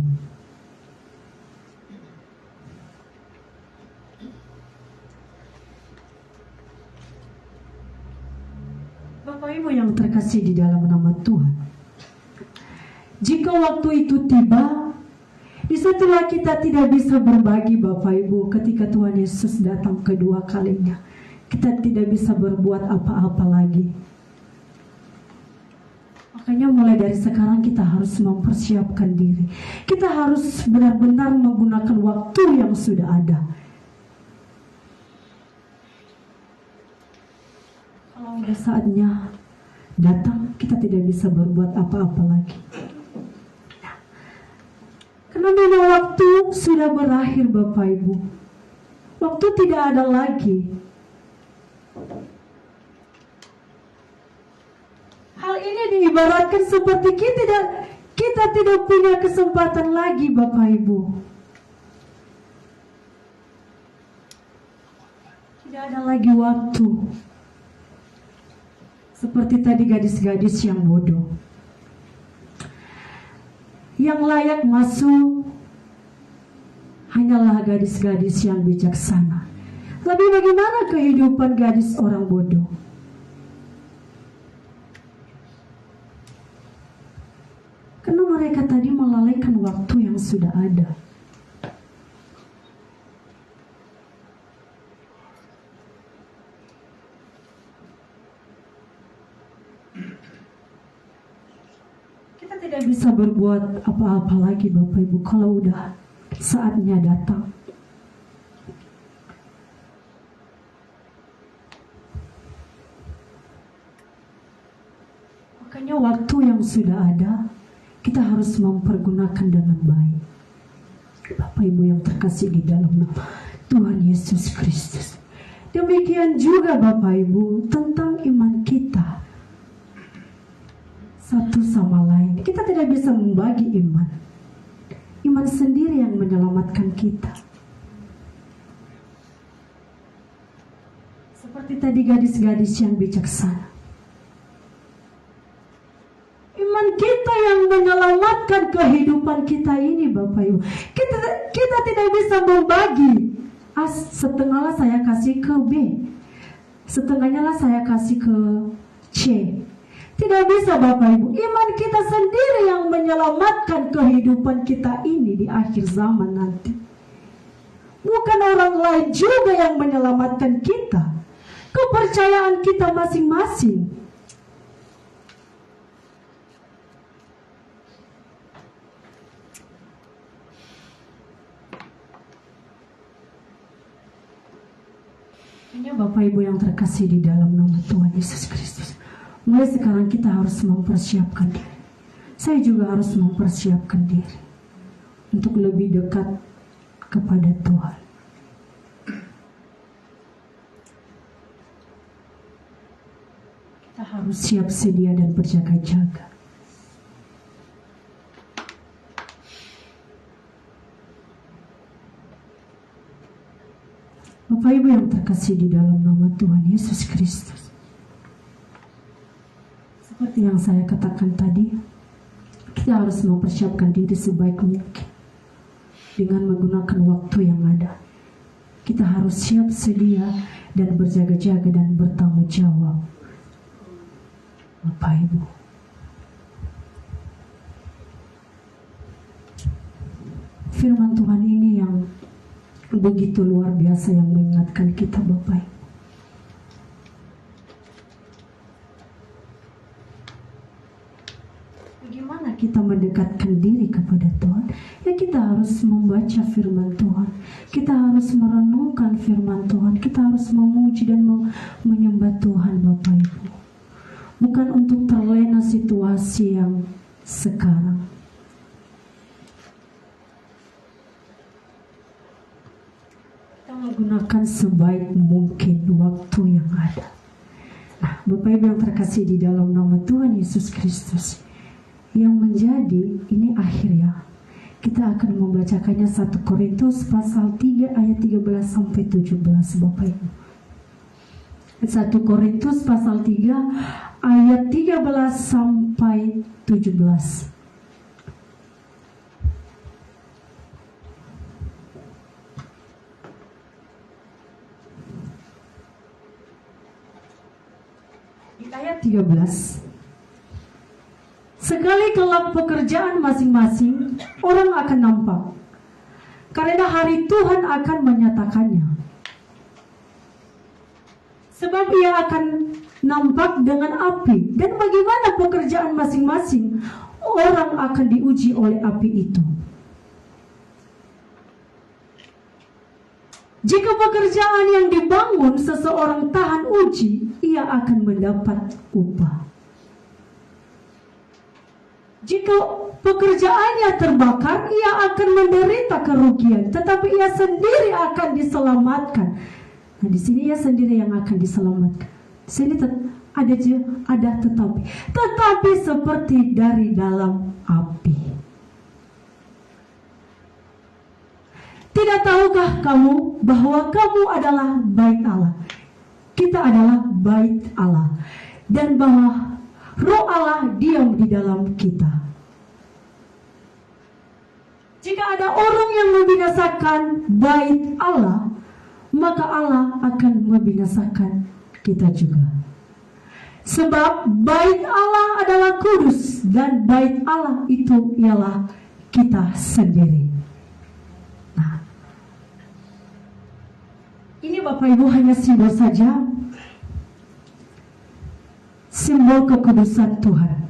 Bapak Ibu yang terkasih di dalam nama Tuhan, jika waktu itu tiba, disitulah kita tidak bisa berbagi, Bapak Ibu, ketika Tuhan Yesus datang kedua kalinya. Kita tidak bisa berbuat apa-apa lagi. Makanya mulai dari sekarang kita harus mempersiapkan diri. Kita harus benar-benar menggunakan waktu yang sudah ada. Kalau udah saatnya datang, kita tidak bisa berbuat apa-apa lagi. Karena memang waktu sudah berakhir, Bapak Ibu. Waktu tidak ada lagi. Hal ini diibaratkan seperti kita tidak punya kesempatan lagi, Bapak Ibu. Tidak ada lagi waktu. Seperti tadi gadis-gadis yang bodoh. Yang layak masuk hanyalah gadis-gadis yang bijaksana. Tapi bagaimana kehidupan gadis orang bodoh? Karena mereka tadi melalaikan waktu yang sudah ada. Kita tidak bisa berbuat apa-apa lagi, Bapak Ibu, kalau udah saatnya datang. Makanya waktu yang sudah ada, kita harus mempergunakan dengan baik. Bapak Ibu yang terkasih di dalam nama Tuhan Yesus Kristus. Demikian juga Bapak Ibu tentang iman kita satu sama lain. Kita tidak bisa membagi iman. Iman sendiri yang menyelamatkan kita. Seperti tadi gadis-gadis yang bijaksana. Iman kita yang menyelamatkan kehidupan kita ini, Bapak Ibu. Kita tidak bisa membagi. Setengahlah saya kasih ke B, setengahnya lah saya kasih ke C. Tidak bisa, Bapak Ibu. Iman kita sendiri yang menyelamatkan kehidupan kita ini di akhir zaman nanti. Bukan orang lain juga yang menyelamatkan kita. Kepercayaan kita masing-masing. Hanya Bapak Ibu yang terkasih di dalam nama Tuhan Yesus Kristus. Mulai sekarang kita harus mempersiapkan diri. Saya juga harus mempersiapkan diri untuk lebih dekat kepada Tuhan. Kita harus siap sedia dan berjaga-jaga. Bapak Ibu yang terkasih di dalam nama Tuhan Yesus Kristus. Seperti yang saya katakan tadi, kita harus mempersiapkan diri sebaik mungkin dengan menggunakan waktu yang ada. Kita harus siap sedia dan berjaga-jaga dan bertanggung jawab. Bapak Ibu, firman Tuhan ini yang begitu luar biasa yang mengingatkan kita, Bapak Ibu. Bagaimana kita mendekatkan diri kepada Tuhan? Ya, kita harus membaca firman Tuhan. Kita harus merenungkan firman Tuhan. Kita harus memuji dan menyembah Tuhan, Bapak Ibu. Bukan untuk terlena situasi yang sekarang. Kita menggunakan sebaik mungkin waktu yang ada. Nah, Bapak Ibu yang terkasih di dalam nama Tuhan Yesus Kristus, yang menjadi ini akhir ya. Kita akan membacakannya 1 Korintus pasal 3 ayat 13 sampai 17, Bapak Ibu. 1 Korintus pasal 3 ayat 13 sampai 17. Di ayat 13, sekali kelak pekerjaan masing-masing orang akan nampak, karena hari Tuhan akan menyatakannya. Sebab ia akan nampak dengan api, dan bagaimana pekerjaan masing-masing orang akan diuji oleh api itu. Jika pekerjaan yang dibangun seseorang tahan uji, ia akan mendapat upah. Jika pekerjaannya terbakar, ia akan menderita kerugian, tetapi ia sendiri akan diselamatkan. Nah, di sini ia sendiri yang akan diselamatkan. Di sini ada tetapi seperti dari dalam api. Tidak tahukah kamu bahwa kamu adalah bait Allah? Kita adalah bait Allah, dan bahwa Roh Allah diam di dalam kita. Jika ada orang yang membinasakan bait Allah, maka Allah akan membinasakan kita juga. Sebab bait Allah adalah kudus, dan bait Allah itu ialah kita sendiri. Nah, ini Bapak Ibu hanya simbol saja, simbol kekudusan Tuhan.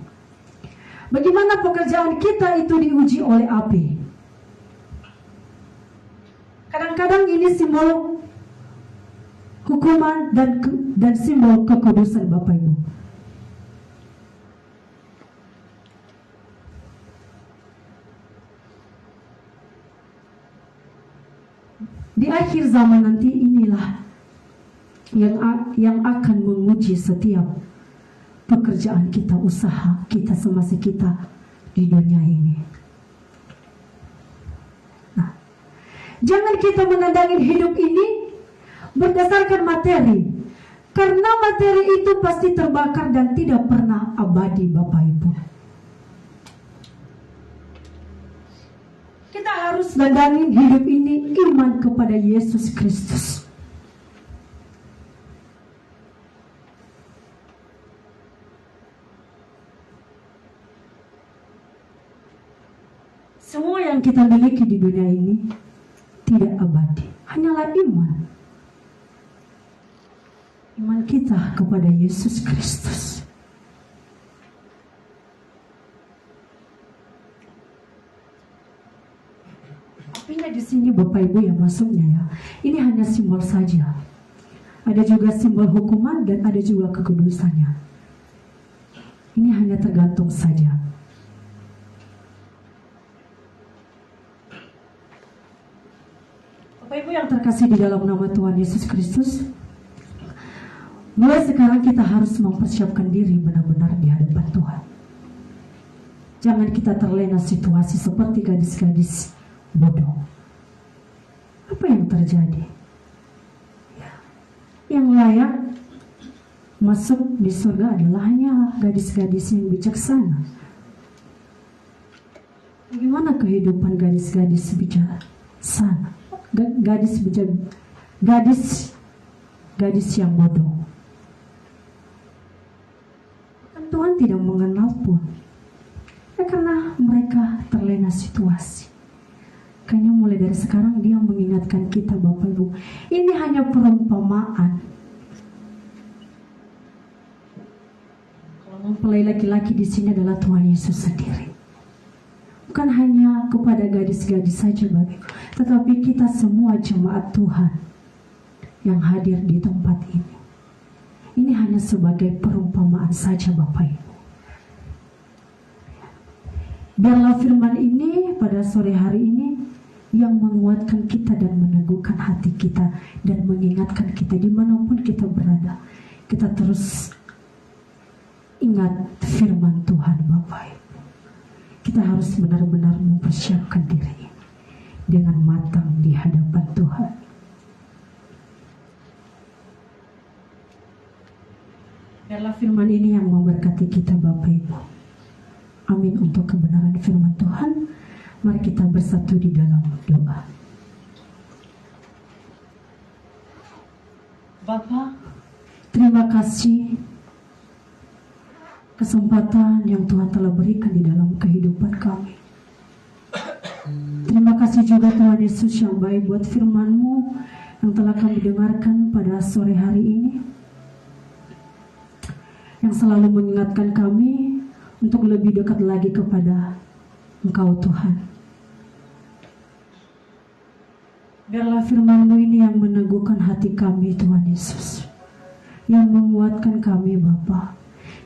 Bagaimana pekerjaan kita itu diuji oleh api. Kadang-kadang ini simbol hukuman dan simbol kekudusan Bapak Ibu. Di akhir zaman nanti inilah yang akan menguji setiap pekerjaan kita, usaha kita, semasa kita di dunia ini. Nah, jangan kita menandangin hidup ini berdasarkan materi, karena materi itu pasti terbakar dan tidak pernah abadi, Bapak Ibu. Kita harus dandangin hidup ini iman kepada Yesus Kristus. Semua yang kita miliki di dunia ini tidak abadi, hanyalah iman. Iman kita kepada Yesus Kristus. Apinya di sini Bapak Ibu yang masuknya ya. Ini hanya simbol saja. Ada juga simbol hukuman dan ada juga kekudusannya. Ini hanya tergantung saja. Bapak Ibu yang terkasih di dalam nama Tuhan Yesus Kristus, mulai sekarang kita harus mempersiapkan diri benar-benar di hadapan Tuhan. Jangan kita terlena situasi seperti gadis-gadis bodoh. Apa yang terjadi? Yang layak masuk di surga adalah hanya gadis-gadis yang bijaksana. Bagaimana kehidupan gadis-gadis bijaksana? Gadis yang bodoh. Tuhan tidak mengenal pun, ya, karena mereka terlena situasi. Kayaknya mulai dari sekarang dia mengingatkan kita, Bapak Ibu, ini hanya perumpamaan. Kalau mempelai laki-laki di sini adalah Tuhan Yesus sendiri. Bukan hanya kepada gadis-gadis saja, Bapak Ibu, tetapi kita semua jemaat Tuhan yang hadir di tempat ini. Ini hanya sebagai perumpamaan saja, Bapak Ibu. Biarlah firman ini pada sore hari ini yang menguatkan kita dan meneguhkan hati kita dan mengingatkan kita dimanapun kita berada. Kita terus ingat firman Tuhan, Bapak Ibu. Kita harus benar-benar mempersiapkan diri dengan matang di hadapan Tuhan. Biarlah firman ini yang memberkati kita, Bapak Ibu. Amin untuk kebenaran firman Tuhan. Mari kita bersatu di dalam doa. Bapa, terima kasih kesempatan yang Tuhan telah berikan di dalam kehidupan kami. Terima kasih juga Tuhan Yesus yang baik buat firman-Mu yang telah kami dengarkan pada sore hari ini, yang selalu mengingatkan kami untuk lebih dekat lagi kepada Engkau Tuhan. Biarlah firman-Mu ini yang meneguhkan hati kami, Tuhan Yesus, yang menguatkan kami, Bapa,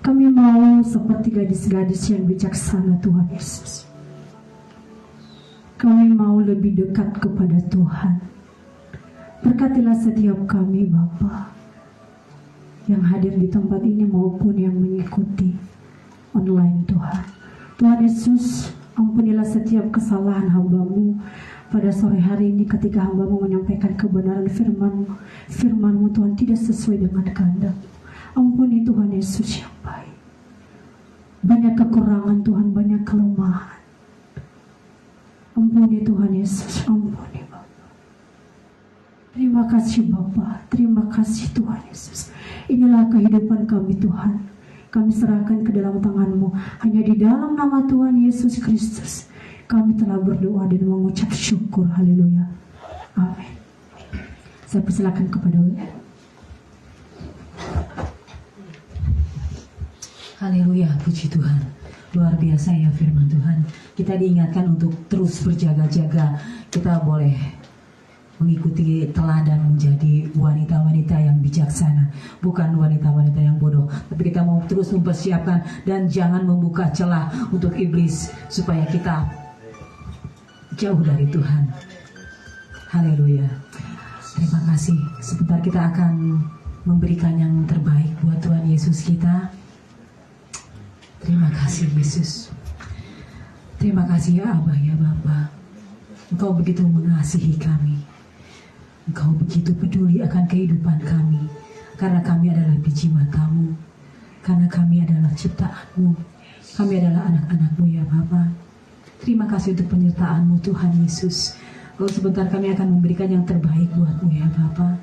Kami mau seperti gadis-gadis yang bijaksana Tuhan Yesus. Kami mau lebih dekat kepada Tuhan. Berkatilah setiap kami Bapa yang hadir di tempat ini maupun yang mengikuti online Tuhan. Tuhan Yesus, ampunilah setiap kesalahan hamba-Mu pada sore hari ini ketika hamba-Mu menyampaikan kebenaran firman-Mu. Firman-Mu Tuhan tidak sesuai dengan kehendak. Ampuni Tuhan Yesus yang baik. Banyak kekurangan Tuhan, banyak kelemahan. Ampuni Tuhan Yesus, ampuni Bapa. Terima kasih Bapa, terima kasih Tuhan Yesus. Inilah kehidupan kami Tuhan. Kami serahkan ke dalam tangan-Mu. Hanya di dalam nama Tuhan Yesus Kristus kami telah berdoa dan mengucap syukur. Haleluya. Amin. Saya persilakan kepada WN. Haleluya, puji Tuhan. Luar biasa ya firman Tuhan. Kita diingatkan untuk terus berjaga-jaga. Kita boleh mengikuti teladan menjadi wanita-wanita yang bijaksana, bukan wanita-wanita yang bodoh. Tapi kita mau terus mempersiapkan dan jangan membuka celah untuk iblis supaya kita jauh dari Tuhan. Haleluya. Terima kasih. Sebentar kita akan memberikan yang terbaik buat Tuhan Yesus kita. Terima kasih Yesus. Terima kasih ya Abah ya Bapa. Engkau begitu mengasihi kami. Engkau begitu peduli akan kehidupan kami. Karena kami adalah biji mata-Mu. Karena kami adalah ciptaan-Mu. Kami adalah anak-anak-Mu ya Bapa. Terima kasih untuk penyertaan-Mu Tuhan Yesus. Kalau sebentar kami akan memberikan yang terbaik buat-Mu ya Bapa.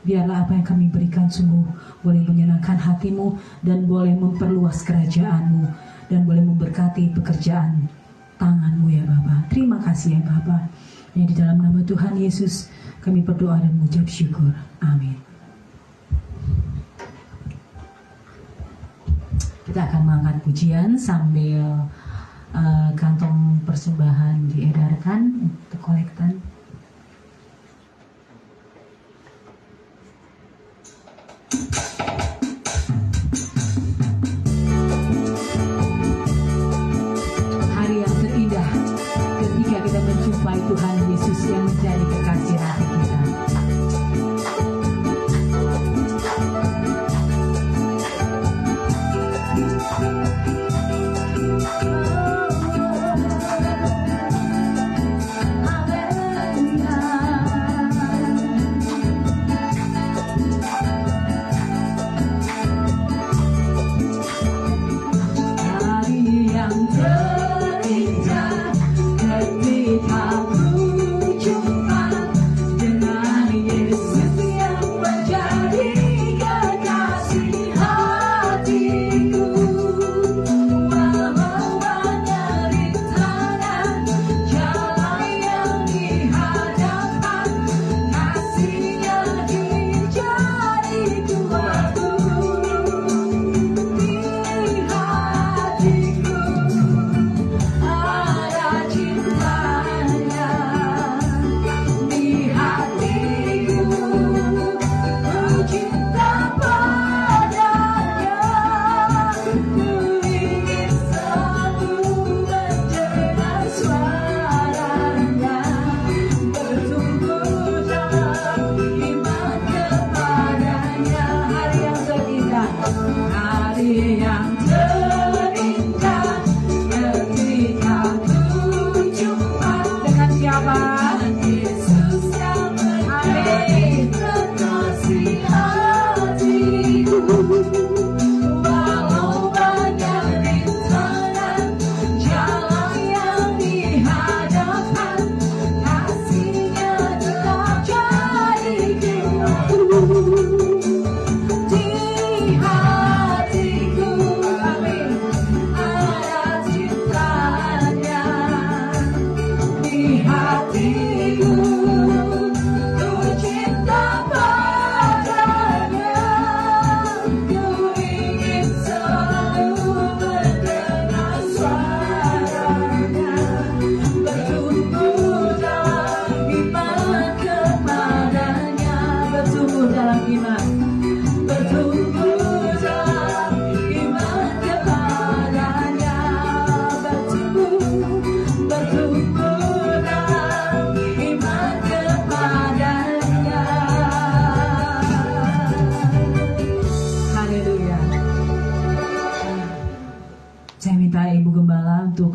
Biarlah apa yang kami berikan sungguh boleh menyenangkan hati-Mu dan boleh memperluas kerajaan-Mu dan boleh memberkati pekerjaan tangan-Mu ya Bapa. Terima kasih ya Bapa. Yang di dalam nama Tuhan Yesus kami berdoa dan mengucap syukur. Amin. Kita akan mengangkat pujian sambil kantong persembahan diedarkan untuk kolektan. Hari yang terindah ketika kita menjumpai Tuhan Yesus yang menjadi kekasih hati kita.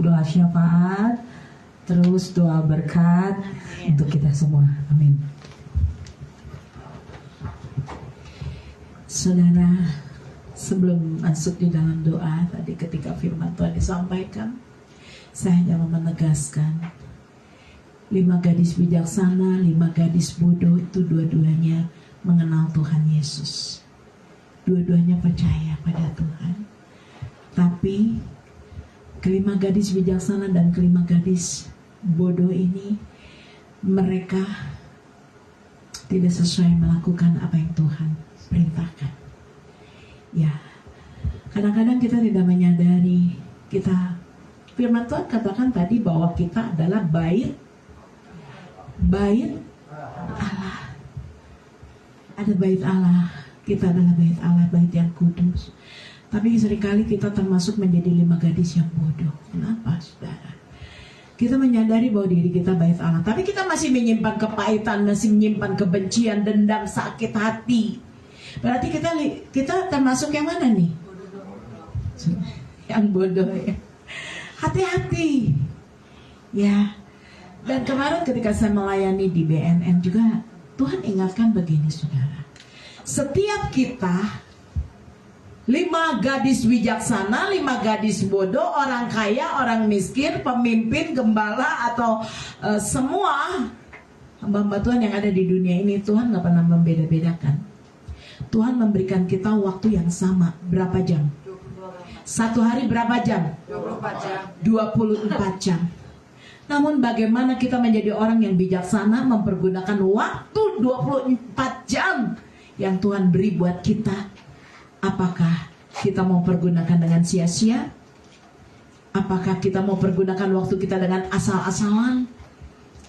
doa syafaat, terus doa berkat untuk kita semua. Amin. Saudara, sebelum masuk di dalam doa, tadi ketika firman Tuhan disampaikan, saya hanya mau menegaskan 5 gadis bijaksana, 5 gadis bodoh itu dua-duanya mengenal Tuhan Yesus. Dua-duanya percaya pada Tuhan. Tapi kelima gadis bijaksana dan kelima gadis bodoh ini, mereka tidak sesuai melakukan apa yang Tuhan perintahkan. Ya, kadang-kadang kita tidak menyadari, firman Tuhan katakan tadi bahwa kita adalah bait Allah. Ada bait Allah, kita adalah bait Allah, bait yang kudus. Tapi seringkali kita termasuk menjadi 5 gadis yang bodoh. Kenapa, saudara? Kita menyadari bahwa diri kita bait Allah, tapi kita masih menyimpan kepahitan, masih menyimpan kebencian, dendam, sakit hati. Berarti kita termasuk yang mana nih? Yang bodoh ya. Hati-hati. Ya. Dan kemarin ketika saya melayani di BNN juga, Tuhan ingatkan begini, saudara. Setiap kita 5 gadis bijaksana, 5 gadis bodoh, orang kaya, orang miskin, pemimpin, gembala, atau semua hamba-hamba Tuhan yang ada di dunia ini, Tuhan gak pernah membeda-bedakan. Tuhan memberikan kita waktu yang sama. Berapa jam? 1 hari berapa jam? 24 jam. 24 jam. Namun bagaimana kita menjadi orang yang bijaksana mempergunakan waktu 24 jam yang Tuhan beri buat kita? Apakah kita mau pergunakan dengan sia-sia? Apakah kita mau pergunakan waktu kita dengan asal-asalan?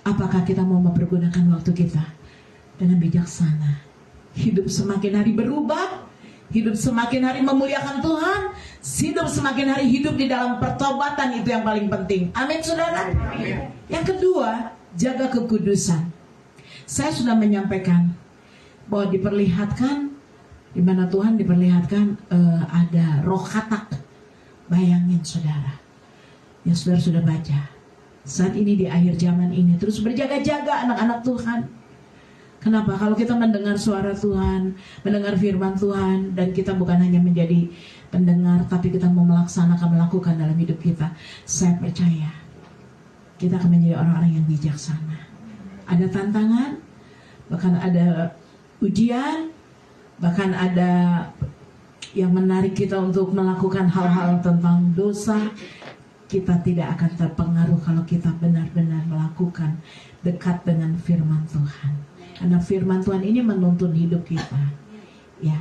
Apakah kita mau mempergunakan waktu kita dengan bijaksana? Hidup semakin hari berubah, hidup semakin hari memuliakan Tuhan, hidup semakin hari hidup di dalam pertobatan, itu yang paling penting. Amin, saudara. Amin. Yang kedua, jaga kekudusan. Saya sudah menyampaikan bahwa diperlihatkan, di mana Tuhan diperlihatkan ada roh katak. Bayangin, saudara, yang saudara sudah baca. Saat ini di akhir zaman ini terus berjaga-jaga anak-anak Tuhan. Kenapa? Kalau kita mendengar suara Tuhan, mendengar firman Tuhan, dan kita bukan hanya menjadi pendengar, tapi kita mau melakukan dalam hidup kita, saya percaya kita akan menjadi orang-orang yang bijaksana. Ada tantangan, bahkan ada ujian, bahkan ada yang menarik kita untuk melakukan hal-hal tentang dosa. Kita tidak akan terpengaruh kalau kita benar-benar melakukan dekat dengan firman Tuhan. Karena firman Tuhan ini menuntun hidup kita. Ya,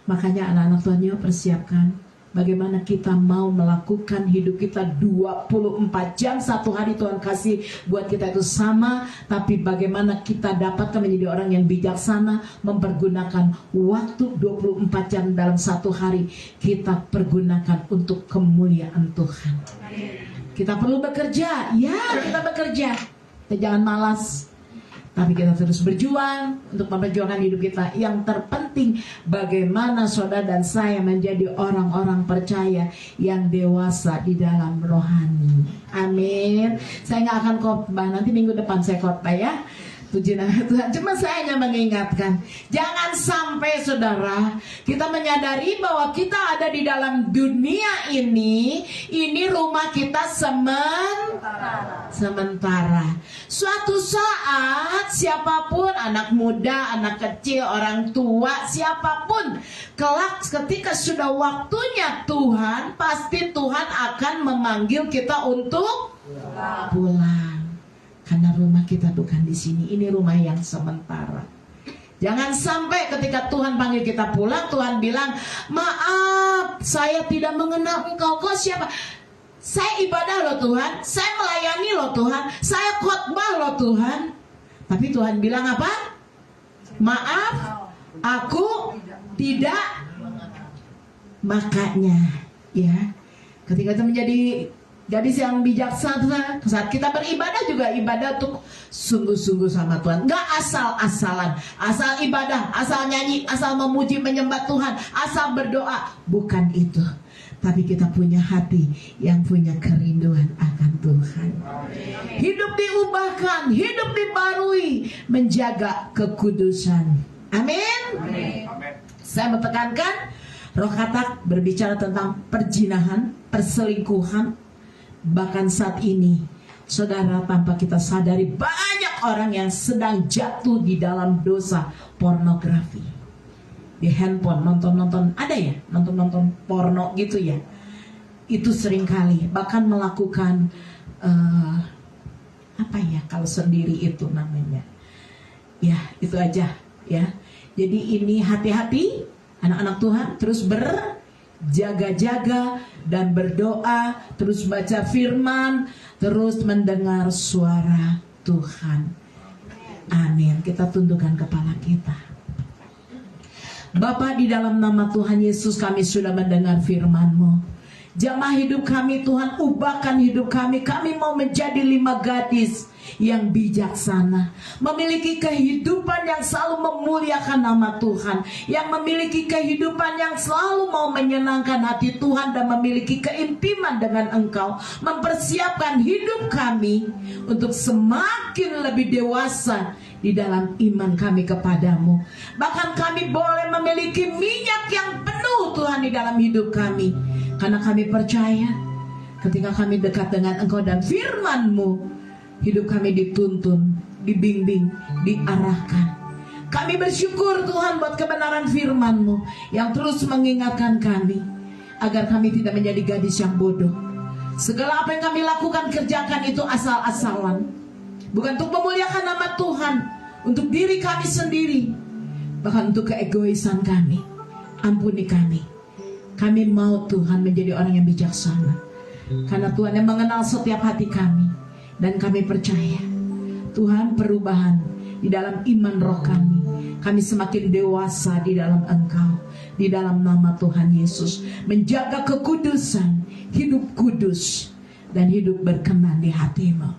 makanya anak-anak Tuhan, yuk persiapkan bagaimana kita mau melakukan hidup kita 24 jam. 1 hari Tuhan kasih buat kita itu sama, tapi bagaimana kita dapat menjadi orang yang bijaksana, mempergunakan waktu 24 jam dalam 1 hari kita pergunakan untuk kemuliaan Tuhan. Kita perlu bekerja, ya kita bekerja. Kita jangan malas, tapi kita terus berjuang untuk memperjuangkan hidup kita. Yang terpenting bagaimana saudara dan saya menjadi orang-orang percaya yang dewasa di dalam rohani. Amin. Saya gak akan khotbah, nanti minggu depan saya khotbah ya. Puji nama Tuhan. Cuma saya hanya mengingatkan, jangan sampai saudara kita menyadari bahwa kita ada di dalam dunia ini rumah kita sementara. Suatu saat siapapun, anak muda, anak kecil, orang tua, siapapun, kelak ketika sudah waktunya Tuhan, pasti Tuhan akan memanggil kita untuk pulang. Karena rumah kita bukan di sini, ini rumah yang sementara. Jangan sampai ketika Tuhan panggil kita pulang, Tuhan bilang, maaf, saya tidak mengenal engkau, kau siapa? Saya ibadah loh Tuhan, saya melayani loh Tuhan, saya khotbah loh Tuhan. Tapi Tuhan bilang apa? Maaf, aku tidak. Makanya, ya, ketika kita menjadi gadis yang bijaksana, saat kita beribadah juga ibadah untuk sungguh-sungguh sama Tuhan. Gak asal-asalan, asal ibadah, asal nyanyi, asal memuji menyembah Tuhan, asal berdoa. Bukan itu. tapi kita punya hati yang punya kerinduan akan Tuhan. Hidup diubahkan, hidup dibarui, menjaga kekudusan. Amin. Saya menekankan, Roh Katak berbicara tentang perzinahan, perselingkuhan. Bahkan saat ini, saudara, tanpa kita sadari, banyak orang yang sedang jatuh di dalam dosa pornografi. Di handphone, nonton-nonton, ada ya? Nonton-nonton porno gitu ya. Itu seringkali, bahkan melakukan, apa ya, kalau sendiri itu namanya. Ya, itu aja ya. Jadi ini hati-hati, anak-anak Tuhan, terus berjaga-jaga dan berdoa, terus baca firman, terus mendengar suara Tuhan. Amin. Kita tundukkan kepala kita. Bapa, di dalam nama Tuhan Yesus kami sudah mendengar firman-Mu. Jamah hidup kami Tuhan, ubahkan hidup kami. Kami mau menjadi 5 gadis yang bijaksana, memiliki kehidupan yang selalu memuliakan nama Tuhan, yang memiliki kehidupan yang selalu mau menyenangkan hati Tuhan dan memiliki keintiman dengan Engkau, mempersiapkan hidup kami untuk semakin lebih dewasa di dalam iman kami kepadamu. Bahkan kami boleh memiliki minyak yang penuh Tuhan di dalam hidup kami, karena kami percaya ketika kami dekat dengan Engkau dan firman-Mu, hidup kami dituntun, dibimbing, diarahkan. Kami bersyukur Tuhan buat kebenaran firman-Mu yang terus mengingatkan kami agar kami tidak menjadi gadis yang bodoh. Segala apa yang kami lakukan, kerjakan itu asal-asalan, bukan untuk memuliakan nama Tuhan, untuk diri kami sendiri, bahkan untuk keegoisan kami. Ampuni kami. Kami mau Tuhan menjadi orang yang bijaksana, karena Tuhan yang mengenal setiap hati kami. Dan kami percaya Tuhan, perubahan di dalam iman roh kami. Kami semakin dewasa di dalam Engkau, di dalam nama Tuhan Yesus. Menjaga kekudusan, hidup kudus, dan hidup berkenan di hati-Mu.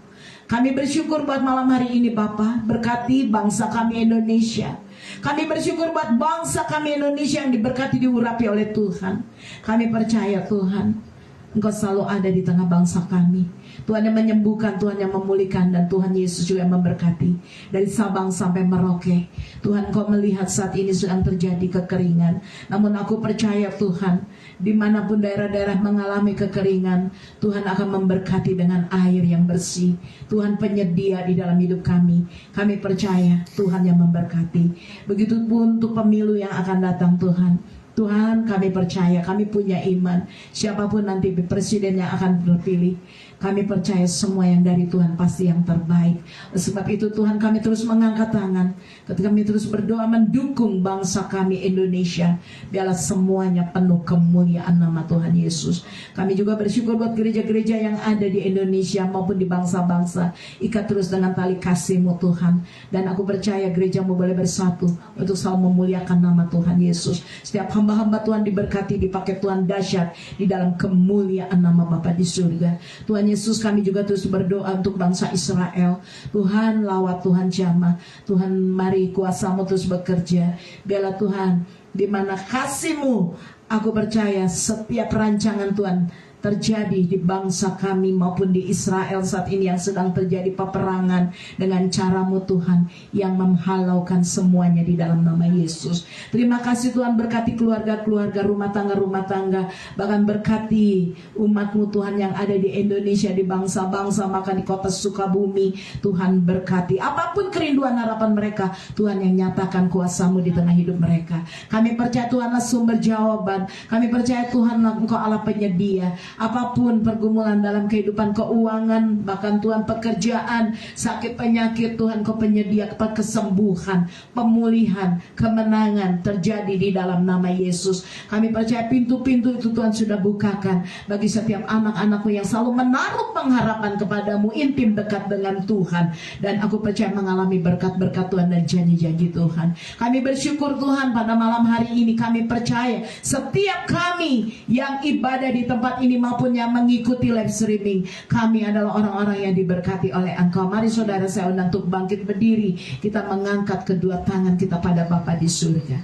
Kami bersyukur buat malam hari ini Bapa. Berkati bangsa kami Indonesia. Kami bersyukur buat bangsa kami Indonesia yang diberkati, diurapi oleh Tuhan. Kami percaya Tuhan, Engkau selalu ada di tengah bangsa kami. Tuhan yang menyembuhkan, Tuhan yang memulihkan, dan Tuhan Yesus juga yang memberkati. Dari Sabang sampai Merauke, Tuhan, Kau melihat saat ini sedang terjadi kekeringan. Namun aku percaya Tuhan, dimanapun daerah-daerah mengalami kekeringan, Tuhan akan memberkati dengan air yang bersih. Tuhan penyedia di dalam hidup kami. Kami percaya Tuhan yang memberkati. Begitupun untuk pemilu yang akan datang Tuhan. Tuhan, kami percaya, kami punya iman. Siapapun nanti presiden yang akan terpilih, kami percaya semua yang dari Tuhan pasti yang terbaik. Sebab itu Tuhan, kami terus mengangkat tangan ketika kami terus berdoa mendukung bangsa kami Indonesia. Biarlah semuanya penuh kemuliaan nama Tuhan Yesus. Kami juga bersyukur buat gereja-gereja yang ada di Indonesia maupun di bangsa-bangsa. Ikat terus dengan tali kasih-Mu Tuhan. Dan aku percaya gereja-Mu boleh bersatu untuk selalu memuliakan nama Tuhan Yesus. Setiap hamba-hamba Tuhan diberkati, dipakai Tuhan dahsyat di dalam kemuliaan nama Bapa di surga. Tuhan Yesus, kami juga terus berdoa untuk bangsa Israel. Tuhan lawat, Tuhan jamah. Tuhan, mari kuasa-Mu terus bekerja. Biarlah Tuhan, di mana kasih-Mu, aku percaya setiap rancangan Tuhan terjadi di bangsa kami maupun di Israel saat ini yang sedang terjadi peperangan dengan cara-Mu Tuhan yang menghalaukan semuanya di dalam nama Yesus. Terima kasih Tuhan, berkati keluarga-keluarga, rumah tangga, bahkan berkati umat-Mu Tuhan yang ada di Indonesia, di bangsa-bangsa, maka di kota Sukabumi. Tuhan berkati apapun kerinduan harapan mereka, Tuhan yang nyatakan kuasa-Mu di tengah hidup mereka. Kami percaya Tuhanlah sumber jawaban. Kami percaya Tuhanlah Engkau Allah penyedia. Apapun pergumulan dalam kehidupan keuangan, bahkan Tuhan pekerjaan, sakit penyakit, Tuhan Kau penyedia kesembuhan, pemulihan, kemenangan terjadi di dalam nama Yesus. Kami percaya pintu-pintu itu Tuhan sudah bukakan bagi setiap anak-anak-Mu yang selalu menaruh pengharapan kepadamu, intim dekat dengan Tuhan. Dan aku percaya mengalami berkat-berkat Tuhan dan janji-janji Tuhan. Kami bersyukur Tuhan pada malam hari ini. Kami percaya setiap kami yang ibadah di tempat ini maupun yang mengikuti live streaming, kami adalah orang-orang yang diberkati oleh Engkau. Mari saudara saya undang untuk bangkit berdiri. Kita mengangkat kedua tangan kita pada Bapa di surga.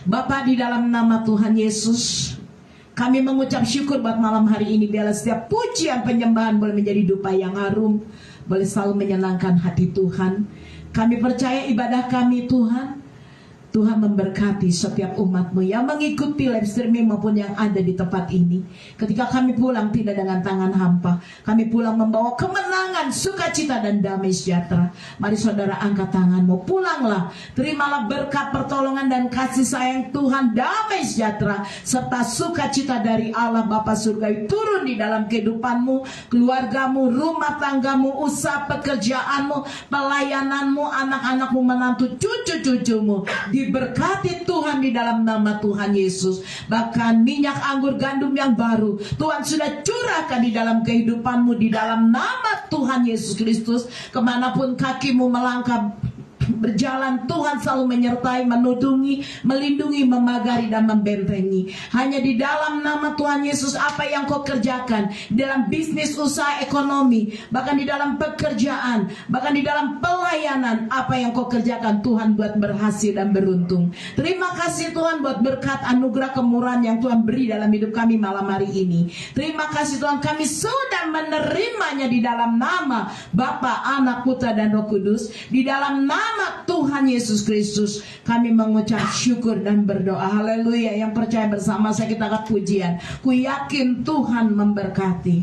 Bapa, di dalam nama Tuhan Yesus, Kami mengucap syukur buat malam hari ini. Biarlah setiap pujian penyembahan boleh menjadi dupa yang harum, boleh selalu menyenangkan hati Tuhan. Kami percaya ibadah kami Tuhan, Tuhan memberkati setiap umat-Mu yang mengikuti live streaming maupun yang ada di tempat ini. Ketika kami pulang tidak dengan tangan hampa, kami pulang membawa kemenangan, sukacita dan damai sejahtera. Mari saudara angkat tanganmu, pulanglah, terimalah berkat pertolongan dan kasih sayang Tuhan, damai sejahtera serta sukacita dari Allah Bapa Surgawi turun di dalam kehidupanmu, keluargamu, rumah tanggamu, usaha pekerjaanmu, pelayananmu, anak-anakmu, menantu, cucu-cucumu. Diberkati Tuhan di dalam nama Tuhan Yesus. Bahkan minyak anggur gandum yang baru Tuhan sudah curahkan di dalam kehidupanmu di dalam nama Tuhan Yesus Kristus. Kemanapun kakimu melangkah berjalan, Tuhan selalu menyertai, menudungi, melindungi, memagari dan membentengi. Hanya di dalam nama Tuhan Yesus, apa yang kau kerjakan di dalam bisnis, usaha, ekonomi, bahkan di dalam pekerjaan, bahkan di dalam pelayanan, apa yang kau kerjakan Tuhan buat berhasil dan beruntung. Terima kasih Tuhan buat berkat, anugerah, kemurahan yang Tuhan beri dalam hidup kami malam hari ini. Terima kasih Tuhan, kami sudah menerimanya di dalam nama Bapa, Anak, Putra dan Roh Kudus. Di dalam nama Tuhan Yesus Kristus kami mengucap syukur dan berdoa. Haleluya. Yang percaya bersama saya kita akan pujian. Ku yakin Tuhan memberkati.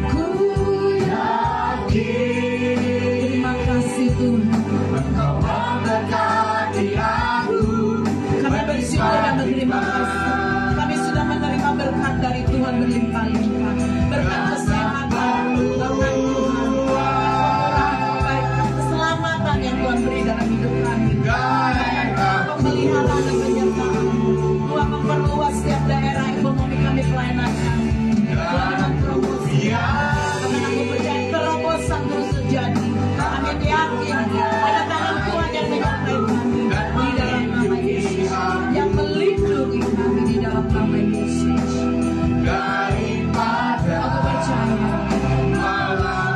Ku yakin. Terima kasih Tuhan, Engkau memberkati aku. Kami bersyukur dan berterima kasih. Kami sudah menerima berkat dari Tuhan berlimpah-limpah. Berkat kesehatan, berkat Tuhan, kemurahan, kebaikan, keselamatan yang Tuhan beri dalam hidup kami. Pemeliharaan dan penyertaan. Tuhan memperluas setiap daerah ekonomi kami, pelayanan kami. Tuhan dengan promosi. Karena aku percaya terobosan terus terjadi. Kami yakin ada tangan Tuhan yang menyertai kami di dalam nama Yesus, yang melindungi kami di dalam nama Yesus. Aku percaya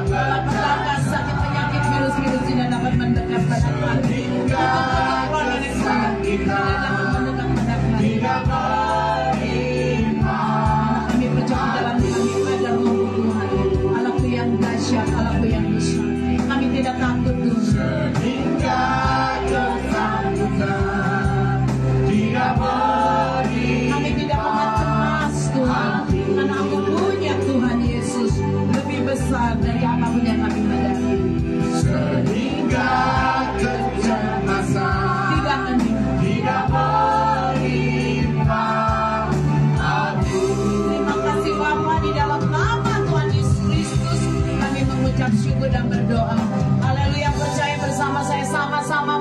petaka, sakit, penyakit, virus-virus tidak dapat mendekat pada kami. Tidak dapat mendekat pada kami. Kami percaya dalam kami ada Roh Tuhan, Allahku yang dahsyat, Allahku yang besar. Kami tidak takut Tuhan. Kami tidak pernah cemas Tuhan, karena aku punya Tuhan Yesus lebih besar dari apapun yang kami hadapi. Sehingga kecemasan tidak menimpa aku. Terima kasih Bapa, di dalam nama Tuhan Yesus Kristus kami mengucap syukur dan berdoa. Haleluya. Percaya bersama saya, sama-sama